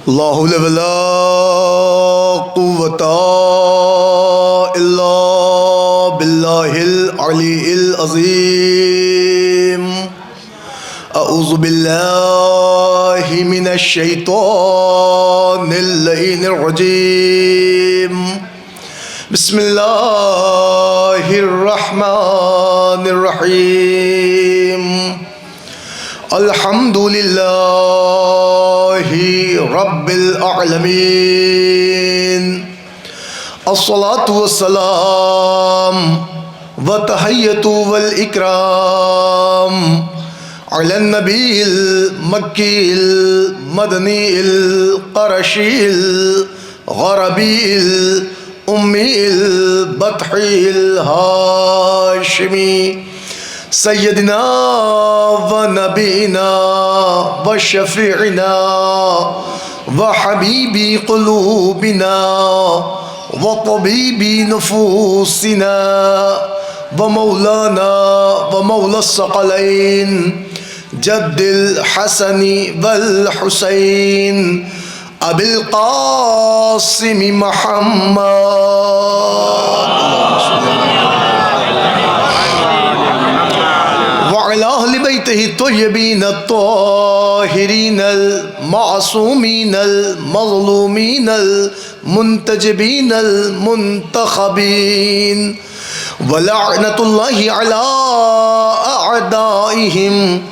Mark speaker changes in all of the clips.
Speaker 1: لا حول ولا قوة إلا بالله العلي العظيم. أعوذ بالله من الشيطان اللعين الرجيم. بسم الله الرحمن الرحيم. الحمد لله رب العالمين. الصلاة والسلام والتحية والإكرام على النبي المكي المدني القرشي الغربي الأمي البطحي الهاشمي سيدنا ونبينا وشفيعنا وحبيب قلوبنا وطبيب نفوسنا ومولانا ومولى الثقلين جد الحسن والحسين أبي القاسم محمد وعلى أهل بيته الطيبين الطاهرين المعصومين المظلومين المنتجبين المنتخبين ولعنة الله على أعدائهم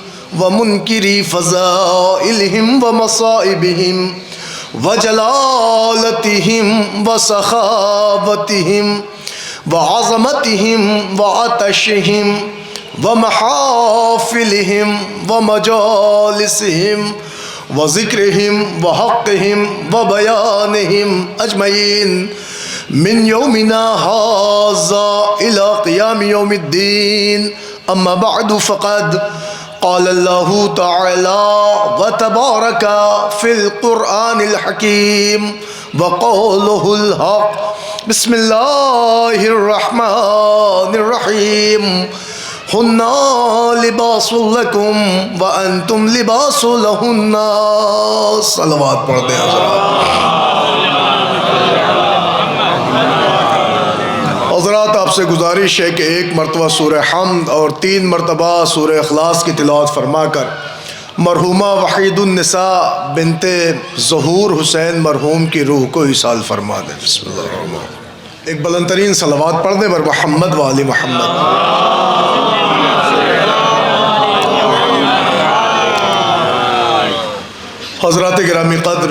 Speaker 1: ومنكري فضائلهم ومصائبهم وجلالتهم وسخاوتهم وعظمتهم وعطشهم ومحافلهم ومجالسهم وذكرهم وحقهم وبيانهم أجمعين من يومنا هذا إلى قيام يوم الدين. أما بعد فقد قال الله تعالى وتبارك في القرآن الحكيم وقوله الحق. بسم الله الرحمن الرحيم. هن لباس لكم وأنتم لباس لهن. صلوات پڑھتے ہیں حضرات. آپ سے گزارش ہے کہ ایک مرتبہ سورہ حمد اور 3 مرتبہ سورہ اخلاص کی تلاوت فرما کر مرحومہ وحید النساء بنت ظہور حسین مرحوم کی روح کو ایصال فرما دیں. بسم اللہ الرحمن الرحیم. ایک بلند ترین صلوات پڑھ دیں بر محمد و آل محمد. حضرات گرامی قدر،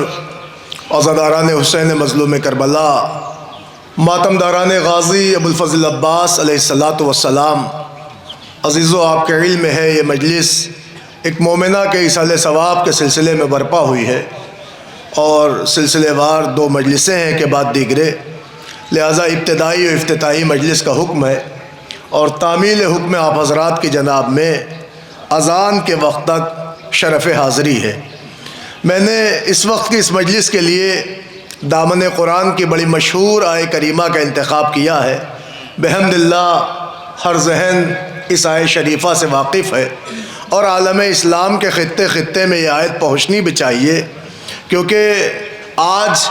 Speaker 1: عزاداران حسین مظلوم کربلا، ماتمداران غازی ابو الفضل عباس علیہ السلام، عزیزو آپ کے علم ہے یہ مجلس ایک مومنہ کے ایصال ثواب کے سلسلے میں برپا ہوئی ہے اور سلسلے وار 2 مجلسیں ہیں کہ بعد دیگرے، لہذا ابتدائی و افتتاحی مجلس کا حکم ہے اور تعمیل حکم آپ حضرات کی جناب میں اذان کے وقت تک شرف حاضری ہے. میں نے اس وقت کی اس مجلس کے لیے دامن قرآن کی بڑی مشہور آیہ کریمہ کا انتخاب کیا ہے. بحمد اللہ ہر ذہن اس آیہ شریفہ سے واقف ہے اور عالم اسلام کے خطے خطے میں یہ آیت پہنچنی بھی چاہیے، کیونکہ آج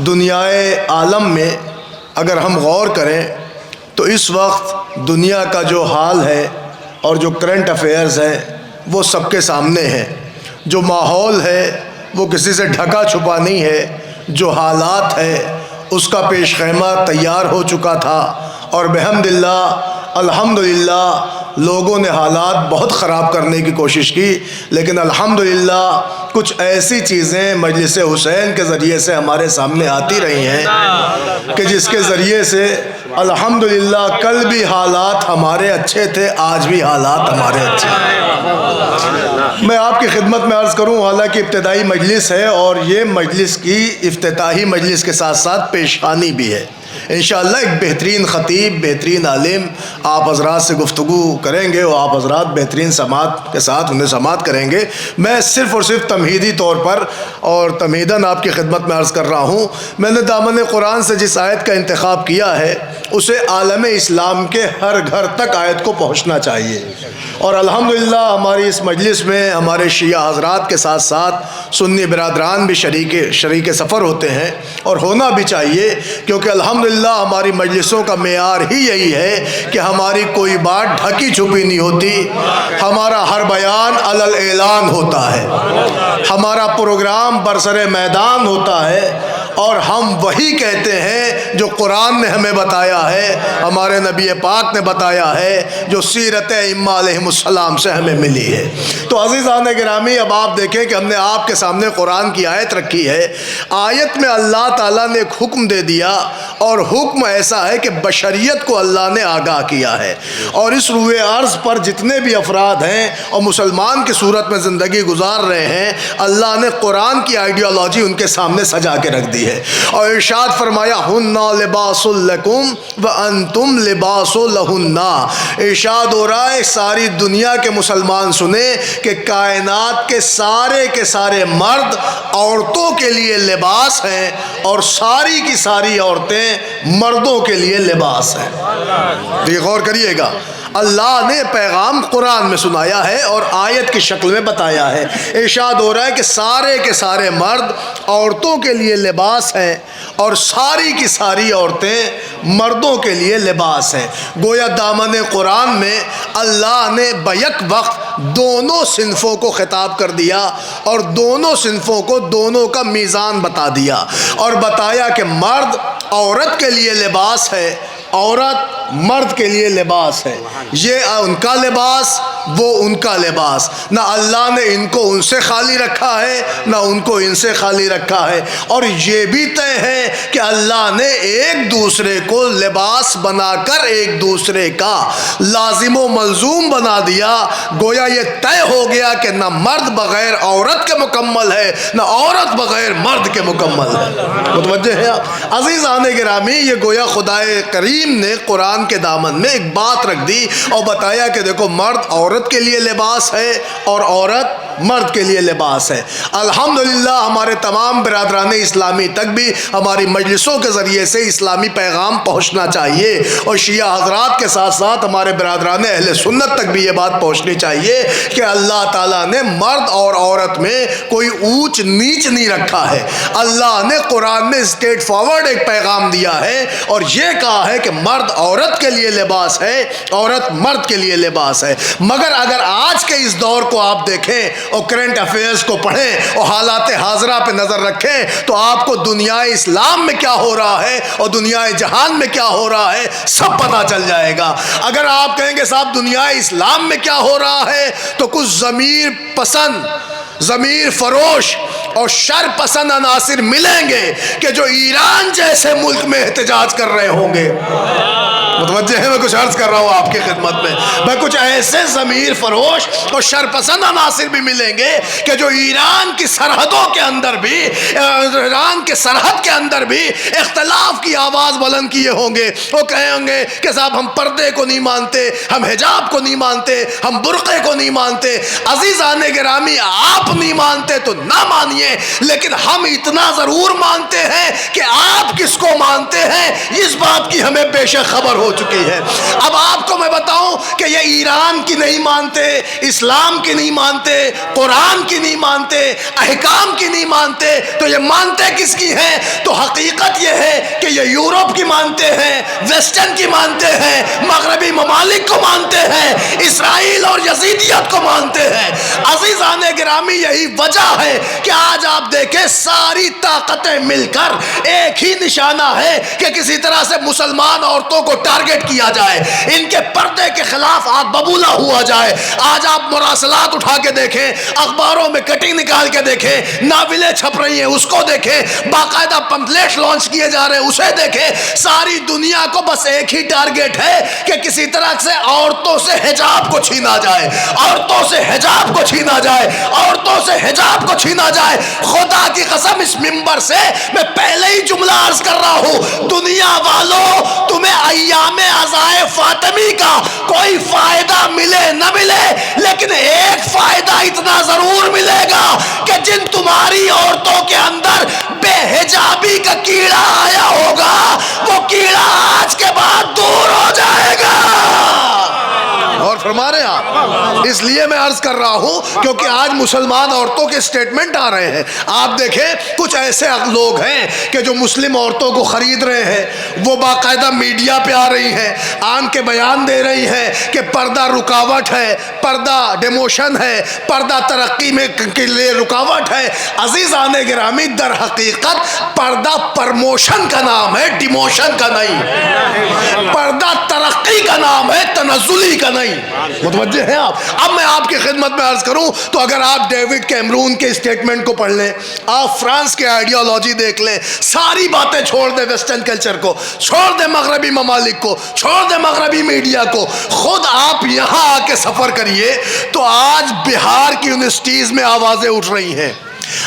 Speaker 1: دنیائے عالم میں اگر ہم غور کریں تو اس وقت دنیا کا جو حال ہے اور جو کرنٹ افیئرز ہیں وہ سب کے سامنے ہے. جو ماحول ہے وہ کسی سے ڈھکا چھپا نہیں ہے. جو حالات ہے اس کا پیش خیمہ تیار ہو چکا تھا اور بحمد اللہ الحمدللہ لوگوں نے حالات بہت خراب کرنے کی کوشش کی، لیکن الحمدللہ کچھ ایسی چیزیں مجلس حسین کے ذریعے سے ہمارے سامنے آتی رہی ہیں کہ جس کے ذریعے سے الحمدللہ کل بھی حالات ہمارے اچھے تھے، آج بھی حالات ہمارے اچھے ہیں. میں آپ کی خدمت میں عرض کروں، حالانکہ ابتدائی مجلس ہے اور یہ مجلس کی افتتاحی مجلس کے ساتھ ساتھ پیشانی بھی ہے. انشاءاللہ ایک بہترین خطیب، بہترین عالم آپ حضرات سے گفتگو کریں گے اور آپ حضرات بہترین سماعت کے ساتھ انہیں سماعت کریں گے۔ میں صرف اور صرف تمہیدی طور پر اور تمہیداً آپ کی خدمت میں عرض کر رہا ہوں، میں نے دامن قرآن سے جس آیت کا انتخاب کیا ہے اسے عالم اسلام کے ہر گھر تک آیت کو پہنچنا چاہیے، اور الحمدللہ ہماری اس مجلس میں ہمارے شیعہ حضرات کے ساتھ ساتھ سنی برادران بھی شریک سفر ہوتے ہیں، اور ہونا بھی چاہیے، کیونکہ الحمدللہ ہماری مجلسوں کا معیار ہی یہی ہے کہ ہماری کوئی بات ڈھکی چھپی نہیں ہوتی، ہمارا ہر بیان علل اعلان ہوتا ہے، ہمارا پروگرام برسر میدان ہوتا ہے، اور ہم وہی کہتے ہیں جو قرآن نے ہمیں بتایا ہے، ہمارے نبی پاک نے بتایا ہے، جو سیرت ائمہ علیہم السلام سے ہمیں ملی ہے۔ تو عزیزان گرامی، اب آپ دیکھیں کہ ہم نے آپ کے سامنے قرآن کی آیت رکھی ہے۔ آیت میں اللہ تعالیٰ نے ایک حکم دے دیا، اور حکم ایسا ہے کہ بشریت کو اللہ نے آگاہ کیا ہے، اور اس روئے ارض پر جتنے بھی افراد ہیں اور مسلمان کی صورت میں زندگی گزار رہے ہیں، اللہ نے قرآن کی آئیڈیالوجی ان کے سامنے سجا کے رکھ دی ہے، اور ارشاد فرمایا ہن لباس لکم وانتم لباس لہن۔ ارشاد ہو رہا ہے ساری دنیا کے مسلمان سنیں کہ کائنات کے سارے مرد عورتوں کے لیے لباس ہیں، اور ساری کی ساری عورتیں مردوں کے لیے لباس ہیں۔ یہ غور کریے گا، اللہ نے پیغام قرآن میں سنایا ہے اور آیت کی شکل میں بتایا ہے۔ ارشاد ہو رہا ہے کہ سارے مرد عورتوں کے لیے لباس ہیں، اور ساری کی ساری عورتیں مردوں کے لیے لباس ہیں۔ گویا دامن قرآن میں اللہ نے بیک وقت دونوں صنفوں کو خطاب کر دیا، اور دونوں صنفوں کو دونوں کا میزان بتا دیا، اور بتایا کہ مرد عورت کے لیے لباس ہے، عورت مرد کے لیے لباس ہے، یہ ان کا لباس وہ ان کا لباس، نہ اللہ نے ان کو ان سے خالی رکھا ہے نہ ان کو ان سے خالی رکھا ہے، اور یہ بھی طے ہے کہ اللہ نے ایک دوسرے کو لباس بنا کر ایک دوسرے کا لازم و ملزوم بنا دیا۔ گویا یہ طے ہو گیا کہ نہ مرد بغیر عورت کے مکمل ہے، نہ عورت بغیر مرد کے مکمل ہے۔ متوجہ ہے آپ؟ عزیزان گرامی، یہ گویا خدائے کریم نے قرآن کے دامن میں ایک بات رکھ دی اور بتایا کہ دیکھو مرد عورت کے لیے لباس ہے اور عورت مرد کے لیے لباس ہے۔ الحمدللہ ہمارے تمام برادران اسلامی تک بھی ہماری مجلسوں کے ذریعے سے اسلامی پیغام پہنچنا چاہیے، اور شیعہ حضرات کے ساتھ ساتھ ہمارے برادران اہل سنت تک بھی یہ بات پہنچنی چاہیے کہ اللہ تعالیٰ نے مرد اور عورت میں کوئی اونچ نیچ نہیں رکھا ہے۔ اللہ نے قرآن میں اسٹریٹ فارورڈ ایک پیغام دیا ہے، اور یہ کہا ہے کہ مرد عورت کے لیے لباس ہے، عورت مرد کے لیے لباس ہے۔ مگر اگر آج کے اس دور کو آپ دیکھیں اور کرنٹ افیئرز کو پڑھیں اور حالات حاضرہ پہ نظر رکھیں، تو آپ کو دنیا اسلام میں کیا ہو رہا ہے اور دنیا جہان میں کیا ہو رہا ہے سب پتہ چل جائے گا۔ اگر آپ کہیں گے صاحب دنیا اسلام میں کیا ہو رہا ہے، تو کچھ ضمیر پسند، ضمیر فروش اور شر پسند عناصر ملیں گے کہ جو ایران جیسے ملک میں احتجاج کر رہے ہوں گے۔ متوجہ ہے میں کچھ عرض کر رہا ہوں آپ کی خدمت میں کچھ ایسے ضمیر فروش اور شرپسند عناصر بھی ملیں گے کہ جو ایران کی سرحدوں کے اندر بھی، ایران کے سرحد کے اندر بھی اختلاف کی آواز بلند کیے ہوں گے۔ وہ کہیں گے کہ صاحب ہم پردے کو نہیں مانتے، ہم حجاب کو نہیں مانتے، ہم برقعے کو نہیں مانتے۔ عزیزان گرامی، آپ نہیں مانتے تو نہ مانیے، لیکن ہم اتنا ضرور مانتے ہیں کہ آپ کس کو مانتے ہیں اس بات کی ہمیں بے شک خبر ہو چکی ہے۔ اب آپ کو میں بتاؤں کہ یہ ایران کی نہیں مانتے، اسلام کی نہیں مانتے، قرآن کی نہیں مانتے، احکام کی نہیں مانتے، تو یہ مانتے کس کی ہیں؟ تو حقیقت یہ ہے کہ یہ یورپ کی مانتے ہیں، ویسٹرن کی مانتے ہیں، مغربی ممالک کو مانتے ہیں، اسرائیل اور یزیدیت کو مانتے ہیں۔ عزیزان گرامی، یہی وجہ ہے کہ آج آپ دیکھیں ساری طاقتیں مل کر ایک ہی نشانہ ہے کہ کسی طرح سے مسلمان عورتوں کو ٹارگٹ کیا جائے، ان کے پردے کے خلاف آگ ببولا ہوا جائے۔ آج آپ مراسلات اٹھا کے دیکھیں، اخباروں میں کٹنگ نکال کے دیکھیں، ناولیں چھپ رہی ہیں اس کو دیکھیں، باقاعدہ پمفلیٹ لانچ کیے جا رہے ہیں اسے دیکھیں۔ ساری دنیا کو بس ایک ہی ٹارگٹ ہے کہ کسی طرح سے عورتوں سے حجاب کو چھینا جائے، عورتوں سے حجاب کو چھینا جائے، عورتوں سے حجاب کو چھینا جائے۔ خدا کی قسم قسم اس منبر سے میں پہلے ہی جملہ عرض کر رہا ہوں، دنیا والوں تمہیں ایام عزائے فاطمی کا کوئی فائدہ ملے نہ ملے، لیکن ایک فائدہ اتنا ضرور ملے گا کہ جن تمہاری عورتوں کے اندر بے حجابی کا کیڑا آیا ہوگا وہ کیڑا آج کے بعد دور ہو جائے گا۔ اور فرما رہے ہیں آپ، اس لیے میں عرض کر رہا ہوں کیونکہ آج مسلمان عورتوں کے سٹیٹمنٹ آ رہے ہیں۔ آپ دیکھیں کچھ ایسے لوگ ہیں کہ جو مسلم عورتوں کو خرید رہے ہیں، وہ باقاعدہ میڈیا پہ آ رہی ہیں، آن کے بیان دے رہی ہیں کہ پردہ رکاوٹ ہے، پردہ ڈیموشن ہے، پردہ ترقی میں کے لیے رکاوٹ ہے۔ عزیزان گرامی، در حقیقت پردہ پرموشن کا نام ہے، ڈیموشن کا نہیں۔ پردہ ترقی کا نام ہے، تنزلی کا نہیں۔ متوجہ ہیں آپ؟ اب میں آپ کی خدمت میں عرض کروں تو اگر آپ ڈیوڈ کیمرون کے اسٹیٹمنٹ کو پڑھ لیں، آپ فرانس کے آئیڈیالوجی دیکھ لیں، ساری باتیں چھوڑ دیں، ویسٹرن کلچر کو چھوڑ دیں، مغربی ممالک کو چھوڑ دیں، مغربی میڈیا کو، خود آپ یہاں آ کے سفر کریے تو آج بہار کی یونیورسٹیز میں آوازیں اٹھ رہی ہیں،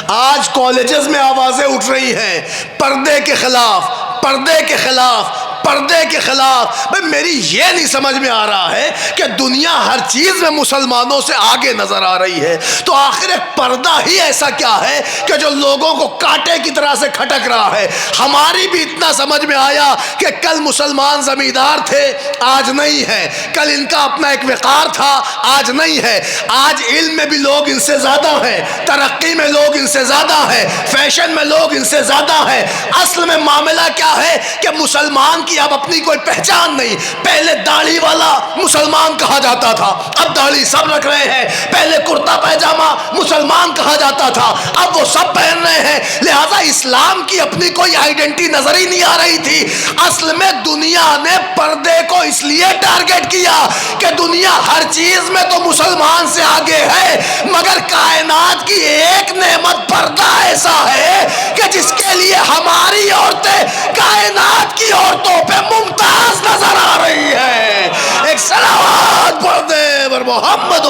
Speaker 1: آج کالجز میں آوازیں اٹھ رہی ہیں پردے کے خلاف، پردے کے خلاف، پردے کے خلاف۔ بھئی میری یہ نہیں سمجھ میں آ رہا ہے کہ دنیا ہر چیز میں مسلمانوں سے آگے نظر آ رہی ہے، تو آخر ایک پردہ ہی ایسا کیا ہے کہ جو لوگوں کو کانٹے کی طرح سے کھٹک رہا ہے؟ ہماری بھی اتنا سمجھ میں آیا کہ کل مسلمان زمیندار تھے، آج نہیں ہے، کل ان کا اپنا ایک وقار تھا، آج نہیں ہے، آج علم میں بھی لوگ ان سے زیادہ ہیں، ترقی میں لوگ ان سے زیادہ ہیں، فیشن میں لوگ ان سے زیادہ ہیں۔ اصل میں معاملہ کیا ہے کہ مسلمان کی اب اپنی کوئی پہچان نہیں۔ پہلے داڑھی والا مسلمان کہا جاتا تھا، اب داڑھی سب رکھ رہے ہیں۔ پہلے کرتا پیجامہ مسلمان کہا جاتا تھا، اب وہ سب پہن رہے ہیں۔ لہذا اسلام کی اپنی کوئی آئیڈینٹی نظر ہی نہیں آ رہی تھی۔ اصل میں دنیا نے پردے کو اس لیے ٹارگٹ کیا کہ دنیا ہر چیز میں تو مسلمان سے آگے ہے، مگر کائنات کی ایک نعمت پردہ ایسا ہے کہ جس کے لیے ہماری عورتیں کائنات کی عورتوں پہ ممتاز نظر آ رہی ہے۔ ایک صلوات پڑھ دے بر محمد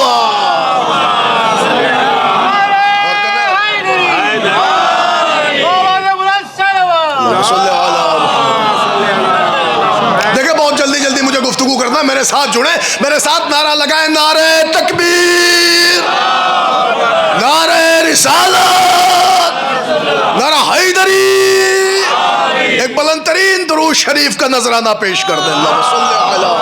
Speaker 1: دیکھیں بہت جلدی جلدی مجھے گفتگو کرنا، میرے ساتھ جڑیں، میرے ساتھ نعرہ لگائیں، نعرہ تکبیر، نعرہ رسالت، نعرہ حیدری۔ ایک بلند ترین درود شریف کا نذرانہ پیش کر دیں۔ اللہم صلی علی۔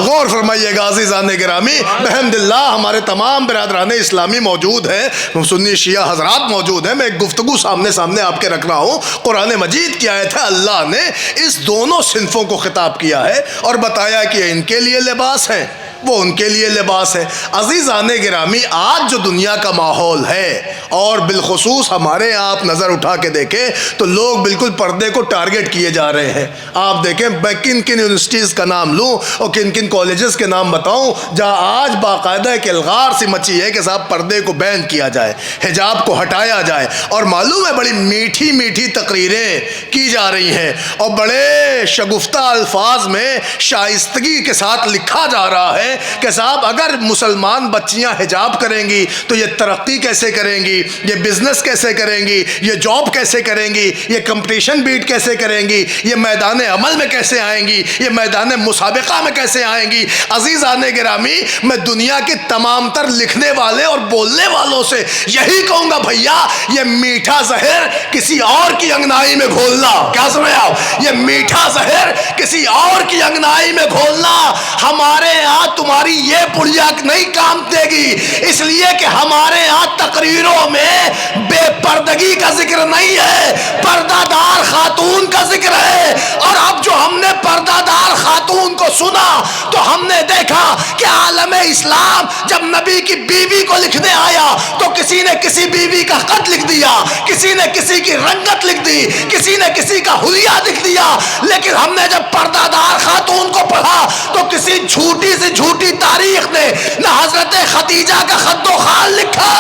Speaker 1: غور فرمائیے گا عزیزان گرامی، بحمد اللہ ہمارے تمام برادران اسلامی موجود ہیں، سنی شیعہ حضرات موجود ہیں۔ میں ایک گفتگو سامنے آپ کے رکھ رہا ہوں۔ قرآن مجید کی آیت ہے، اللہ نے اس دونوں صنفوں کو خطاب کیا ہے اور بتایا کہ ان کے لیے لباس ہے، وہ ان کے لیے لباس ہے۔ عزیزان گرامی، آج جو دنیا کا ماحول ہے اور بالخصوص ہمارے یہاں آپ نظر اٹھا کے دیکھیں تو لوگ بالکل پردے کو ٹارگٹ کیے جا رہے ہیں۔ آپ دیکھیں میں کن کن یونیورسٹیز کا نام لوں اور کن کن کالجز کے نام بتاؤں جہاں آج باقاعدہ ایک الغار سی مچی ہے کہ صاحب پردے کو بین کیا جائے، حجاب کو ہٹایا جائے، اور معلوم ہے بڑی میٹھی میٹھی تقریریں کی جا رہی ہیں اور بڑے شگفتہ الفاظ میں شائستگی کے ساتھ لکھا جا رہا ہے کہ صاحب اگر مسلمان بچیاں حجاب کریں گی تو یہ ترقی کیسے کریں گی، یہ بزنس کیسے کریں گی، یہ جاب کیسے کریں گی، یہ کمپٹیشن بیٹ کیسے کریں گی، یہ میدان عمل میں کیسے آئیں گی، یہ میدان مسابقہ میں کیسے آئیں گی۔ عزیزان گرامی، میں دنیا کے تمام تر لکھنے والے اور بولنے والوں سے یہی کہوں گا، بھیا یہ میٹھا زہر کسی اور کی انگنائی میں گھولنا، کیا سمجھے آپ، یہ میٹھا زہر کسی اور کی انگنائی میں گھولنا ہمارے یہاں تمہاری یہ پڑیا نہیں کام دے گی، اس لیے کہ ہمارے یہاں تقریروں میں بے پردگی کا ذکر نہیں ہے، پردہ دار خاتون کا ذکر ہے۔ اور اب جو ہم نے پردہ دار خاتون کو سنا تو ہم نے دیکھا کہ عالم اسلام جب نبی کی بیوی کو لکھنے آیا تو کسی نے کسی بیوی کا خط لکھ دیا، کسی نے کسی کی رنگت لکھ دی، کسی نے کسی کا حلیہ لکھ دیا، لیکن ہم نے جب پردہ دار خاتون کو پڑھا تو کسی جھوٹی سے جھوٹی تاریخ نے نہ حضرت خدیجہ کا خط و خال لکھا،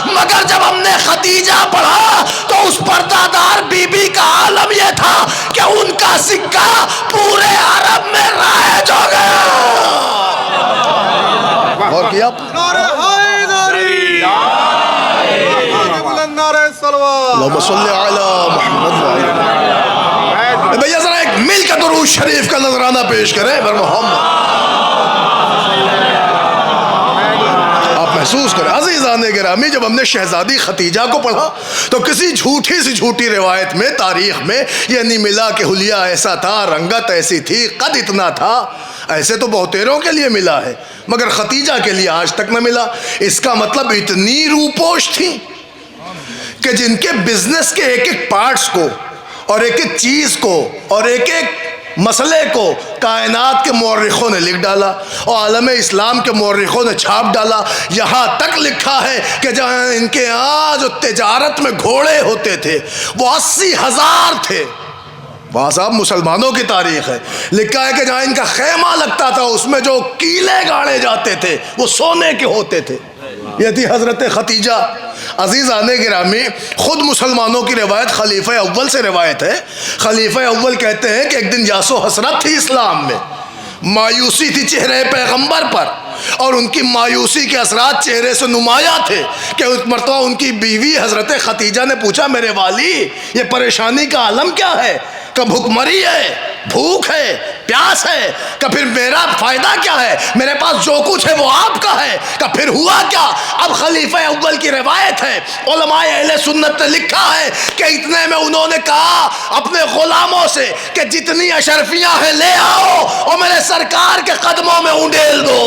Speaker 1: مگر جب ہم نے خدیجہ پڑھا تو اس پردہ دار بی بی کا عالم یہ تھا کہ ان کا سکہ پورے عرب میں رائج ہو گیا۔ اور کیا اللہم صلی علی محمد وعلی بھیا ذرا ایک مل کا درود شریف کا نذرانہ پیش کریں بر محمد. آپ محسوس کریں عزیزان گرامی، جب ہم نے شہزادی ختیجہ کو پڑھا تو کسی جھوٹی سی جھوٹی روایت میں، تاریخ میں یہ نہیں ملا کہ حلیہ ایسا تھا، رنگت ایسی تھی، قد اتنا تھا. ایسے تو بہتیروں کے لیے ملا ہے مگر ختیجہ کے لیے آج تک نہ ملا. اس کا مطلب اتنی روپوش تھی کہ جن کے بزنس کے ایک ایک پارٹس کو اور ایک ایک چیز کو اور ایک ایک مسئلے کو کائنات کے مورخوں نے لکھ ڈالا اور عالم اسلام کے مورخوں نے چھاپ ڈالا. یہاں تک لکھا ہے کہ جہاں ان کے یہاں جو تجارت میں گھوڑے ہوتے تھے وہ 80,000 تھے. وہاں صاحب مسلمانوں کی تاریخ ہے. لکھا ہے کہ جہاں ان کا خیمہ لگتا تھا اس میں جو کیلے گاڑے جاتے تھے وہ سونے کے ہوتے تھے. یہ تھی حضرت ختیجہ. عزیزان گرامی، خود مسلمانوں کی روایت خلیفہ اول سے روایت ہے. خلیفہ اول کہتے ہیں کہ ایک دن یاس و حسرت تھی اسلام میں، مایوسی تھی چہرے پیغمبر پر، اور ان کی مایوسی کے اثرات چہرے سے نمایاں تھے کہ اس مرتبہ ان کی بیوی حضرت ختیجہ نے پوچھا، میرے والی یہ پریشانی کا عالم کیا ہے؟ کہ بھوکمری ہے، بھوک ہے، پیاس ہے. کہ پھر میرا فائدہ کیا ہے؟ میرے پاس جو کچھ ہے وہ آپ کا ہے. کہ پھر ہوا کیا؟ اب خلیفہ اول کی روایت ہے، علماء اہل سنت نے لکھا ہے کہ اتنے میں انہوں نے کہا اپنے غلاموں سے کہ جتنی اشرفیاں ہیں لے آؤ اور میرے سرکار کے قدموں میں اونڈیل دو.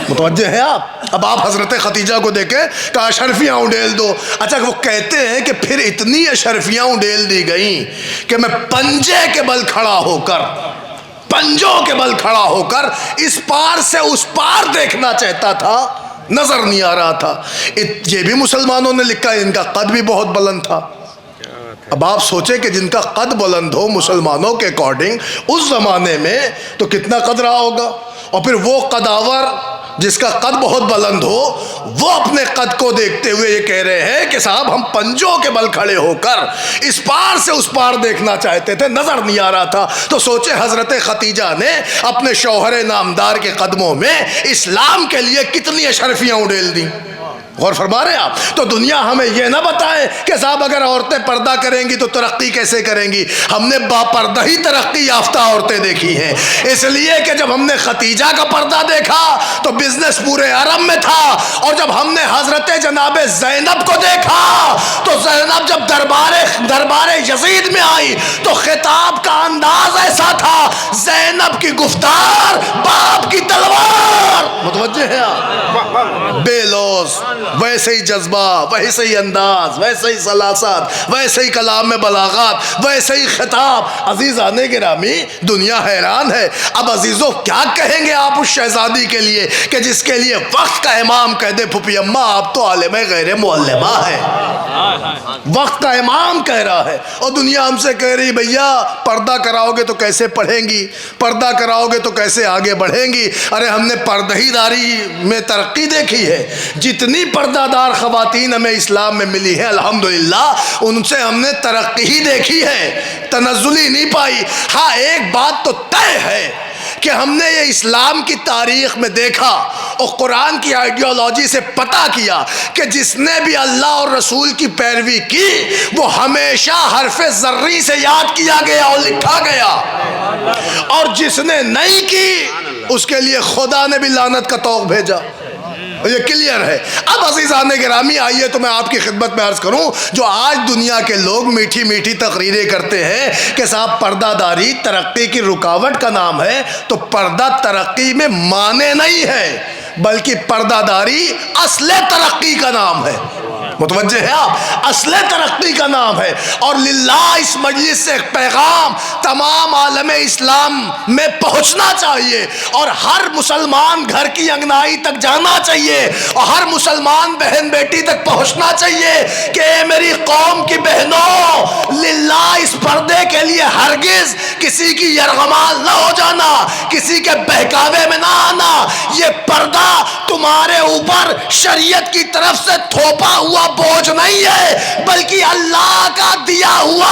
Speaker 1: متوجہ ہیں آپ؟ اب آپ حضرت ختیجہ کو دیکھیں کہ اشرفیاں اونڈیل دو. اچھا وہ کہتے ہیں کہ پھر اتنی اشرفیاں اونڈیل دی گئیں کہ میں پنجے کے بل کھڑا ہو کر، پنجوں کے بل کھڑا ہو کر اس پار سے اس پار دیکھنا چاہتا تھا، نظر نہیں آ رہا تھا. یہ بھی مسلمانوں نے لکھا ہے. ان کا قد بھی بہت بلند تھا. اب آپ سوچیں کہ جن کا قد بلند ہو مسلمانوں کے اکارڈنگ اس زمانے میں تو کتنا قد رہا ہوگا. اور پھر وہ قداور جس کا قد بہت بلند ہو وہ اپنے قد کو دیکھتے ہوئے یہ کہہ رہے ہیں کہ صاحب ہم پنجوں کے بل کھڑے ہو کر اس پار سے اس پار دیکھنا چاہتے تھے، نظر نہیں آ رہا تھا. تو سوچے حضرت ختیجہ نے اپنے شوہر نامدار کے قدموں میں اسلام کے لیے کتنی اشرفیاں اڈیل دیں. غور فرما رہے ہیں آپ؟ تو دنیا ہمیں یہ نہ بتائے کہ صاحب اگر عورتیں پردہ کریں گی تو ترقی کیسے کریں گی. ہم نے با پردہ ہی ترقی یافتہ عورتیں دیکھی ہیں. اس لیے کہ جب ہم نے ختیجہ کا پردہ دیکھا تو بزنس پورے عرب میں تھا، اور جب ہم نے حضرت جناب زینب کو دیکھا تو زینب جب دربار یزید میں آئی تو خطاب کا انداز ایسا تھا، زینب کی گفتار باپ کی تلوار. متوجہ ہے آپ؟ بے لوز، ویسے ہی جذبہ، ویسے ہی انداز، ویسے ہی سلاست، ویسے ہی کلام میں بلاغات، ویسے ہی خطاب. عزیزان گرامی دنیا حیران ہے. اب عزیزو کیا کہیں گے آپ اس شہزادی کے لیے کہ جس کے لیے وقت کا امام کہہ دے پھپھی اماں آپ تو عالم غیر معلمہ ہے. وقت کا امام کہہ رہا ہے اور دنیا ہم سے کہہ رہی بھیا پردہ کراؤ گے تو کیسے پڑھیں گی، پردہ کراؤ گے تو کیسے آگے بڑھیں گی. ارے ہم نے پردہی داری میں ترقی دیکھی ہے. جتنی پردہ دار خواتین ہمیں اسلام میں ملی ہے الحمدللہ ان سے ہم نے ترقی ہی دیکھی ہے، تنزلی نہیں پائی. ہاں ایک بات تو طے ہے کہ ہم نے یہ اسلام کی تاریخ میں دیکھا اور قرآن کی آئیڈیالوجی سے پتہ کیا کہ جس نے بھی اللہ اور رسول کی پیروی کی وہ ہمیشہ حرف ذری سے یاد کیا گیا اور لکھا گیا، اور جس نے نہیں کی اس کے لیے خدا نے بھی لعنت کا طوق بھیجا. یہ کلیئر ہے. اب عزیزان گرامی آئیے تو میں آپ کی خدمت میں عرض کروں جو آج دنیا کے لوگ میٹھی میٹھی تقریریں کرتے ہیں کہ صاحب پردہ داری ترقی کی رکاوٹ کا نام ہے، تو پردہ ترقی میں مانے نہیں ہے بلکہ پردہ داری اصل ترقی کا نام ہے. متوجہ ہے آپ؟ اصل ترقی کا نام ہے. اور للہ اس مجلس سے ایک پیغام تمام عالم اسلام میں پہنچنا چاہیے اور ہر مسلمان گھر کی انگنائی تک جانا چاہیے اور ہر مسلمان بہن بیٹی تک پہنچنا چاہیے کہ اے میری قوم کی بہنوں، للہ اس پردے کے لیے ہرگز کسی کی یرغمال نہ ہو جانا، کسی کے بہکاوے میں نہ آنا. یہ پردہ تمہارے اوپر شریعت کی طرف سے تھوپا ہوا بوجھ نہیں ہے بلکہ اللہ کا دیا ہوا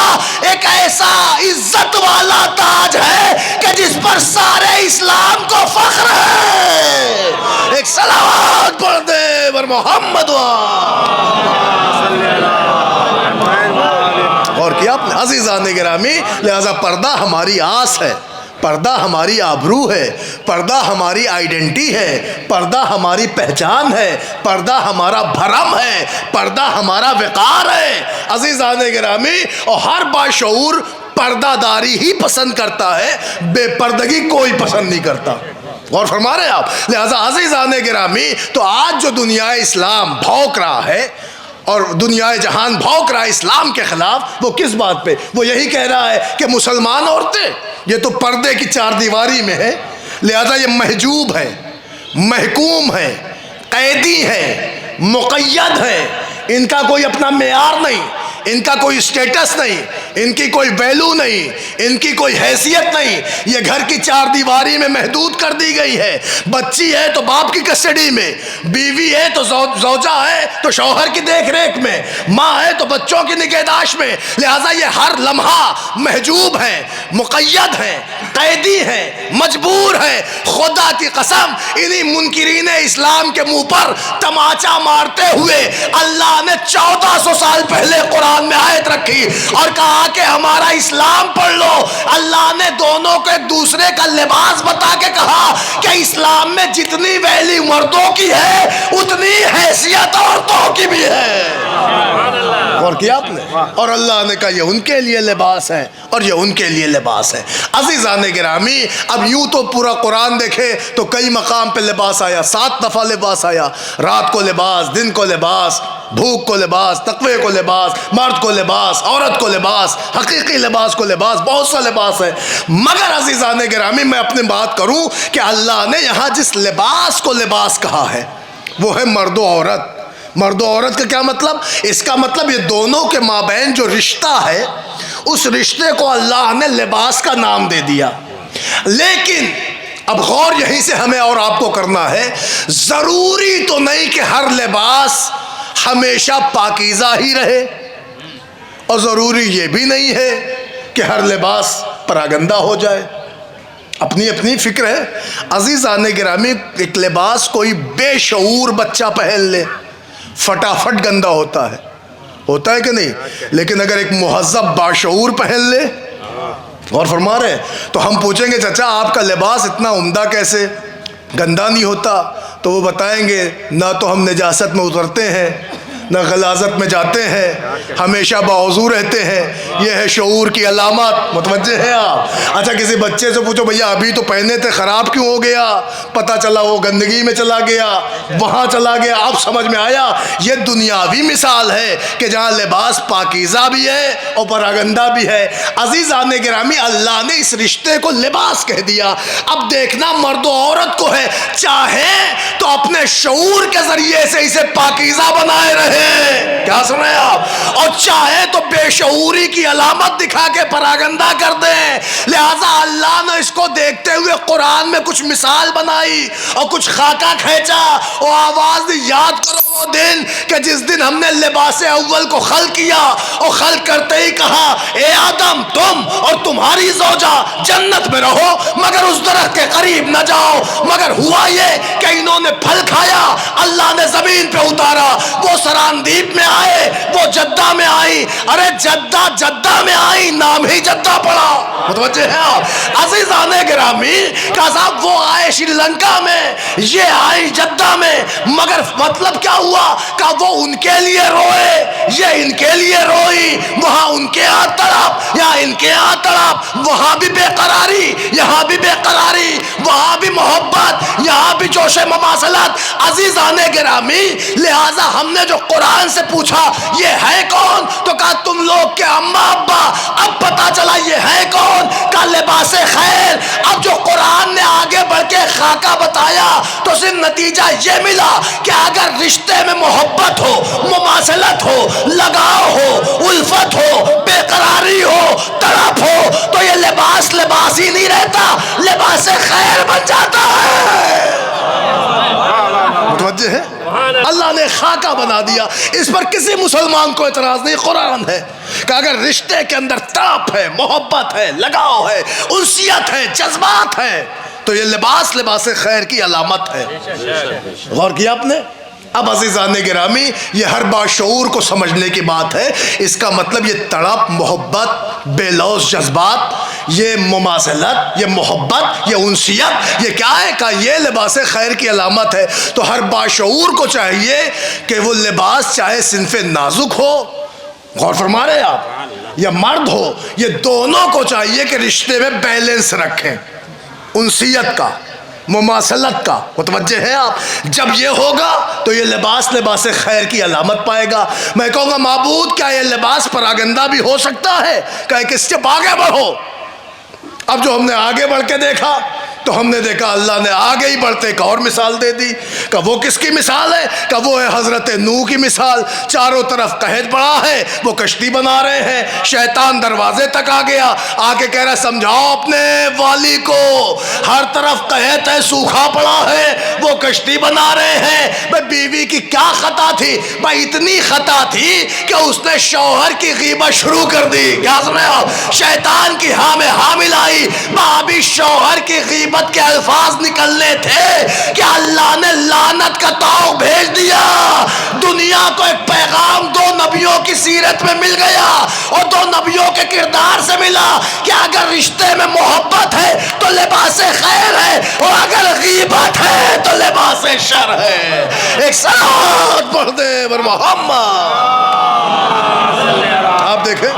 Speaker 1: ایک ایسا عزت والا تاج ہے کہ جس پر سارے اسلام کو فخر ہے. ایک صلوات پڑھ دے بر محمد. کیا آپ نے عزیزان گرامی؟ لہذا پردہ ہماری آس ہے، پردہ ہماری آبرو ہے، پردہ ہماری آئیڈینٹی ہے، پردہ ہماری پہچان ہے، پردہ ہمارا بھرم ہے، پردہ ہمارا وقار ہے عزیزان گرامی۔ اور ہر باشعور پردہ داری ہی پسند کرتا ہے، بے پردگی کوئی پسند نہیں کرتا۔ غور فرما رہے ہیں آپ؟ لہذا عزیزان گرامی، تو آج جو دنیا اسلام بھونک رہا ہے اور دنیا جہان بھونک رہا ہے اسلام کے خلاف، وہ کس بات پہ؟ وہ یہی کہہ رہا ہے کہ مسلمان عورتیں یہ تو پردے کی چار دیواری میں ہے، لہذا یہ محجوب ہے، محکوم ہے، قیدی ہے، مقید ہے، ان کا کوئی اپنا معیار نہیں، ان کا کوئی اسٹیٹس نہیں، ان کی کوئی ویلو نہیں، ان کی کوئی حیثیت نہیں، یہ گھر کی چار دیواری میں محدود کر دی گئی ہے۔ بچی ہے تو باپ کی کسٹڈی میں، بیوی ہے تو زوجہ ہے تو شوہر کی دیکھ ریکھ میں، ماں ہے تو بچوں کی نگہداشت میں، لہٰذا یہ ہر لمحہ محجوب ہیں، مقید ہیں، قیدی ہیں، مجبور ہیں۔ خدا کی قسم انہی منکرین اسلام کے منہ پر تماچا مارتے ہوئے اللہ نے 1400 سال پہلے قرآن میں آیت رکھی اور کہا کہ ہمارا اسلام پڑھ لو۔ اللہ نے دونوں کو ایک دوسرے کا لباس بتا کے کہا کہ اسلام میں جتنی ویلی مردوں کی ہے اتنی حیثیت عورتوں کی بھی ہے۔ اور کیا آپ نے؟ اور اللہ نے کہا یہ ان کے لیے لباس ہے اور یہ ان کے لیے لباس ہے۔ عزیزان گرامی، اب یوں تو پورا قرآن دیکھے تو کئی مقام پہ لباس آیا، 7 دفعہ لباس آیا، رات کو لباس، دن کو لباس، بھوک کو لباس، تقوی کو لباس، مرد کو لباس، عورت کو لباس، حقیقی لباس کو لباس، بہت سا لباس ہے۔ مگر عزیزان گرامی میں اپنی بات کروں کہ اللہ نے یہاں جس لباس کو لباس کہا ہے وہ ہے مرد و عورت۔ مرد و عورت کا کیا مطلب؟ اس کا مطلب یہ دونوں کے مابین جو رشتہ ہے اس رشتے کو اللہ نے لباس کا نام دے دیا۔ لیکن اب غور یہیں سے ہمیں اور آپ کو کرنا ہے، ضروری تو نہیں کہ ہر لباس ہمیشہ پاکیزہ ہی رہے، اور ضروری یہ بھی نہیں ہے کہ ہر لباس پراگندہ ہو جائے۔ اپنی اپنی فکر ہے۔ عزیزان گرامی، ایک لباس کوئی بے شعور بچہ پہن لے فٹافٹ گندہ ہوتا ہے کہ نہیں؟ لیکن اگر ایک مہذب باشعور پہن لے، غور فرما رہے ہیں، تو ہم پوچھیں گے چچا آپ کا لباس اتنا عمدہ کیسے گندہ نہیں ہوتا؟ تو وہ بتائیں گے نہ تو ہم نجاست میں اترتے ہیں نہ غلاظت میں جاتے ہیں، ہمیشہ باوضو رہتے ہیں، یہ ہے شعور کی علامات۔ متوجہ ہیں آپ؟ اچھا کسی بچے سے پوچھو بھیا ابھی تو پہنے تھے خراب کیوں ہو گیا؟ پتہ چلا وہ گندگی میں چلا گیا، وہاں چلا گیا، اب سمجھ میں آیا۔ یہ دنیاوی مثال ہے کہ جہاں لباس پاکیزہ بھی ہے اور پراگندہ بھی ہے۔ عزیزان گرامی، اللہ نے اس رشتے کو لباس کہہ دیا۔ اب دیکھنا مرد و عورت کو ہے، چاہے تو اپنے شعور کے ذریعے سے اسے پاکیزہ بنائے رہے، کیا سن رہے ہیں آپ، اور چاہے تو بے شعوری کی علامت دکھا کے پراگندہ کر دیں۔ لہذا اللہ نے اس کو دیکھتے ہوئے قرآن میں کچھ مثال بنائی اور کچھ خاکہ کھینچا اور آواز دی، یاد کرو وہ دن کہ جس دن ہم نے لباس اول کو خلق کیا اور خلق کرتے ہی کہا اے آدم تم اور تمہاری زوجہ جنت میں رہو مگر اس درخت کے قریب نہ جاؤ۔ مگر ہوا یہ کہ انہوں نے پھل کھایا، اللہ نے زمین پہ اتارا، وہ سراندیپ میں آئے، وہ جدہ میں آئی۔ ارے جدہ میں آئی، نام ہی جدہ پڑا۔ متوجہ ہیں آپ؟ عزیزان گرامی، کہا صاحب وہ آئے شری لنکا میں، یہ آئی جدہ میں، مگر مطلب کیا ہوا؟ کہا وہ ان کے لیے روئے، یہ ان کے لیے روئی، وہاں ان کے ہاں تڑپ، یہاں ان کے ہاں تڑپ، وہاں بھی بے قراری، یہاں بھی بے قراری، وہاں بھی محبت، یہاں بھی جوش مماثلت۔ عزیزان گرامی، لہٰذا ہم نے جو قرآن سے پوچھا یہ ہے کون، تو کہا تم لوگ کے اماں ابا۔ اب پتا چلا یہ ہے کون، کہا لباس خیر۔ اب جو قرآن نے آگے بڑھ کے خاکہ بتایا تو صرف نتیجہ یہ ملا کہ اگر رشتے میں محبت ہو، مماثلت ہو، لگاؤ ہو، الفت ہو، بے قراری ہو، تڑپ ہو، تو یہ لباس لباس ہی نہیں رہتا، لباس خیر بن جاتا ہے۔ متوجہ ہے؟ اللہ نے خاکہ بنا دیا، اس پر کسی مسلمان کو اعتراض نہیں۔ قرآن ہے کہ اگر رشتے کے اندر تڑپ ہے، محبت ہے، لگاؤ ہے، انسیت ہے، جذبات ہے، تو یہ لباس خیر کی علامت ہے۔ غور کیا آپ نے؟ اب عزیزان گرامی یہ ہر باشعور کو سمجھنے کی بات ہے. اس کا مطلب یہ تڑپ، محبت، بے لوث جذبات، یہ مماثلت، یہ محبت، یہ انسیت، یہ کیا ہے؟ کہ یہ لباس خیر کی علامت ہے. تو ہر باشعور کو چاہیے کہ وہ لباس چاہے صنف نازک ہو، غور فرما رہے آپ، یا مرد ہو، یہ دونوں کو چاہیے کہ رشتے میں بیلنس رکھیں، انسیت کا، مماثلت کا. متوجہ ہیں آپ؟ جب یہ ہوگا تو یہ لباس خیر کی علامت پائے گا. میں کہوں گا معبود کیا یہ لباس پراگندہ بھی ہو سکتا ہے؟ کہ کس سے آگے بڑھو. اب جو ہم نے آگے بڑھ کے دیکھا تو ہم نے دیکھا اللہ نے آگے ہی بڑھتے ایک اور مثال دے دی. کہ وہ کس کی مثال ہے؟ کہ وہ ہے حضرت نوح کی مثال. چاروں طرف قحط پڑا ہے، وہ کشتی بنا رہے ہیں، شیطان دروازے تک آ گیا، آ کے کہہ رہا سمجھاؤ اپنے والی کو، ہر طرف قحط ہے، سوکھا پڑا ہے، وہ کشتی بنا رہے ہیں. بھائی بیوی کی کیا خطا تھی؟ بھائی اتنی خطا تھی کہ اس نے شوہر کی غیبت شروع کر دی. کیا سن رہے ہو؟ شیطان کی ہاں میں ہاں ملائی. بھابی شوہر کی غیبت کے الفاظ نکلنے تھے کہ اللہ نے لعنت کا طوق بھیج دیا. دنیا کو ایک پیغام دو نبیوں کی سیرت میں مل گیا اور دو نبیوں کے کردار سے ملا کہ اگر رشتے میں محبت ہے تو لباس خیر ہے، اور اگر غیبت ہے تو لباس شر ہے. ایک صلوات پڑھ دے بر محمد. آپ دیکھیں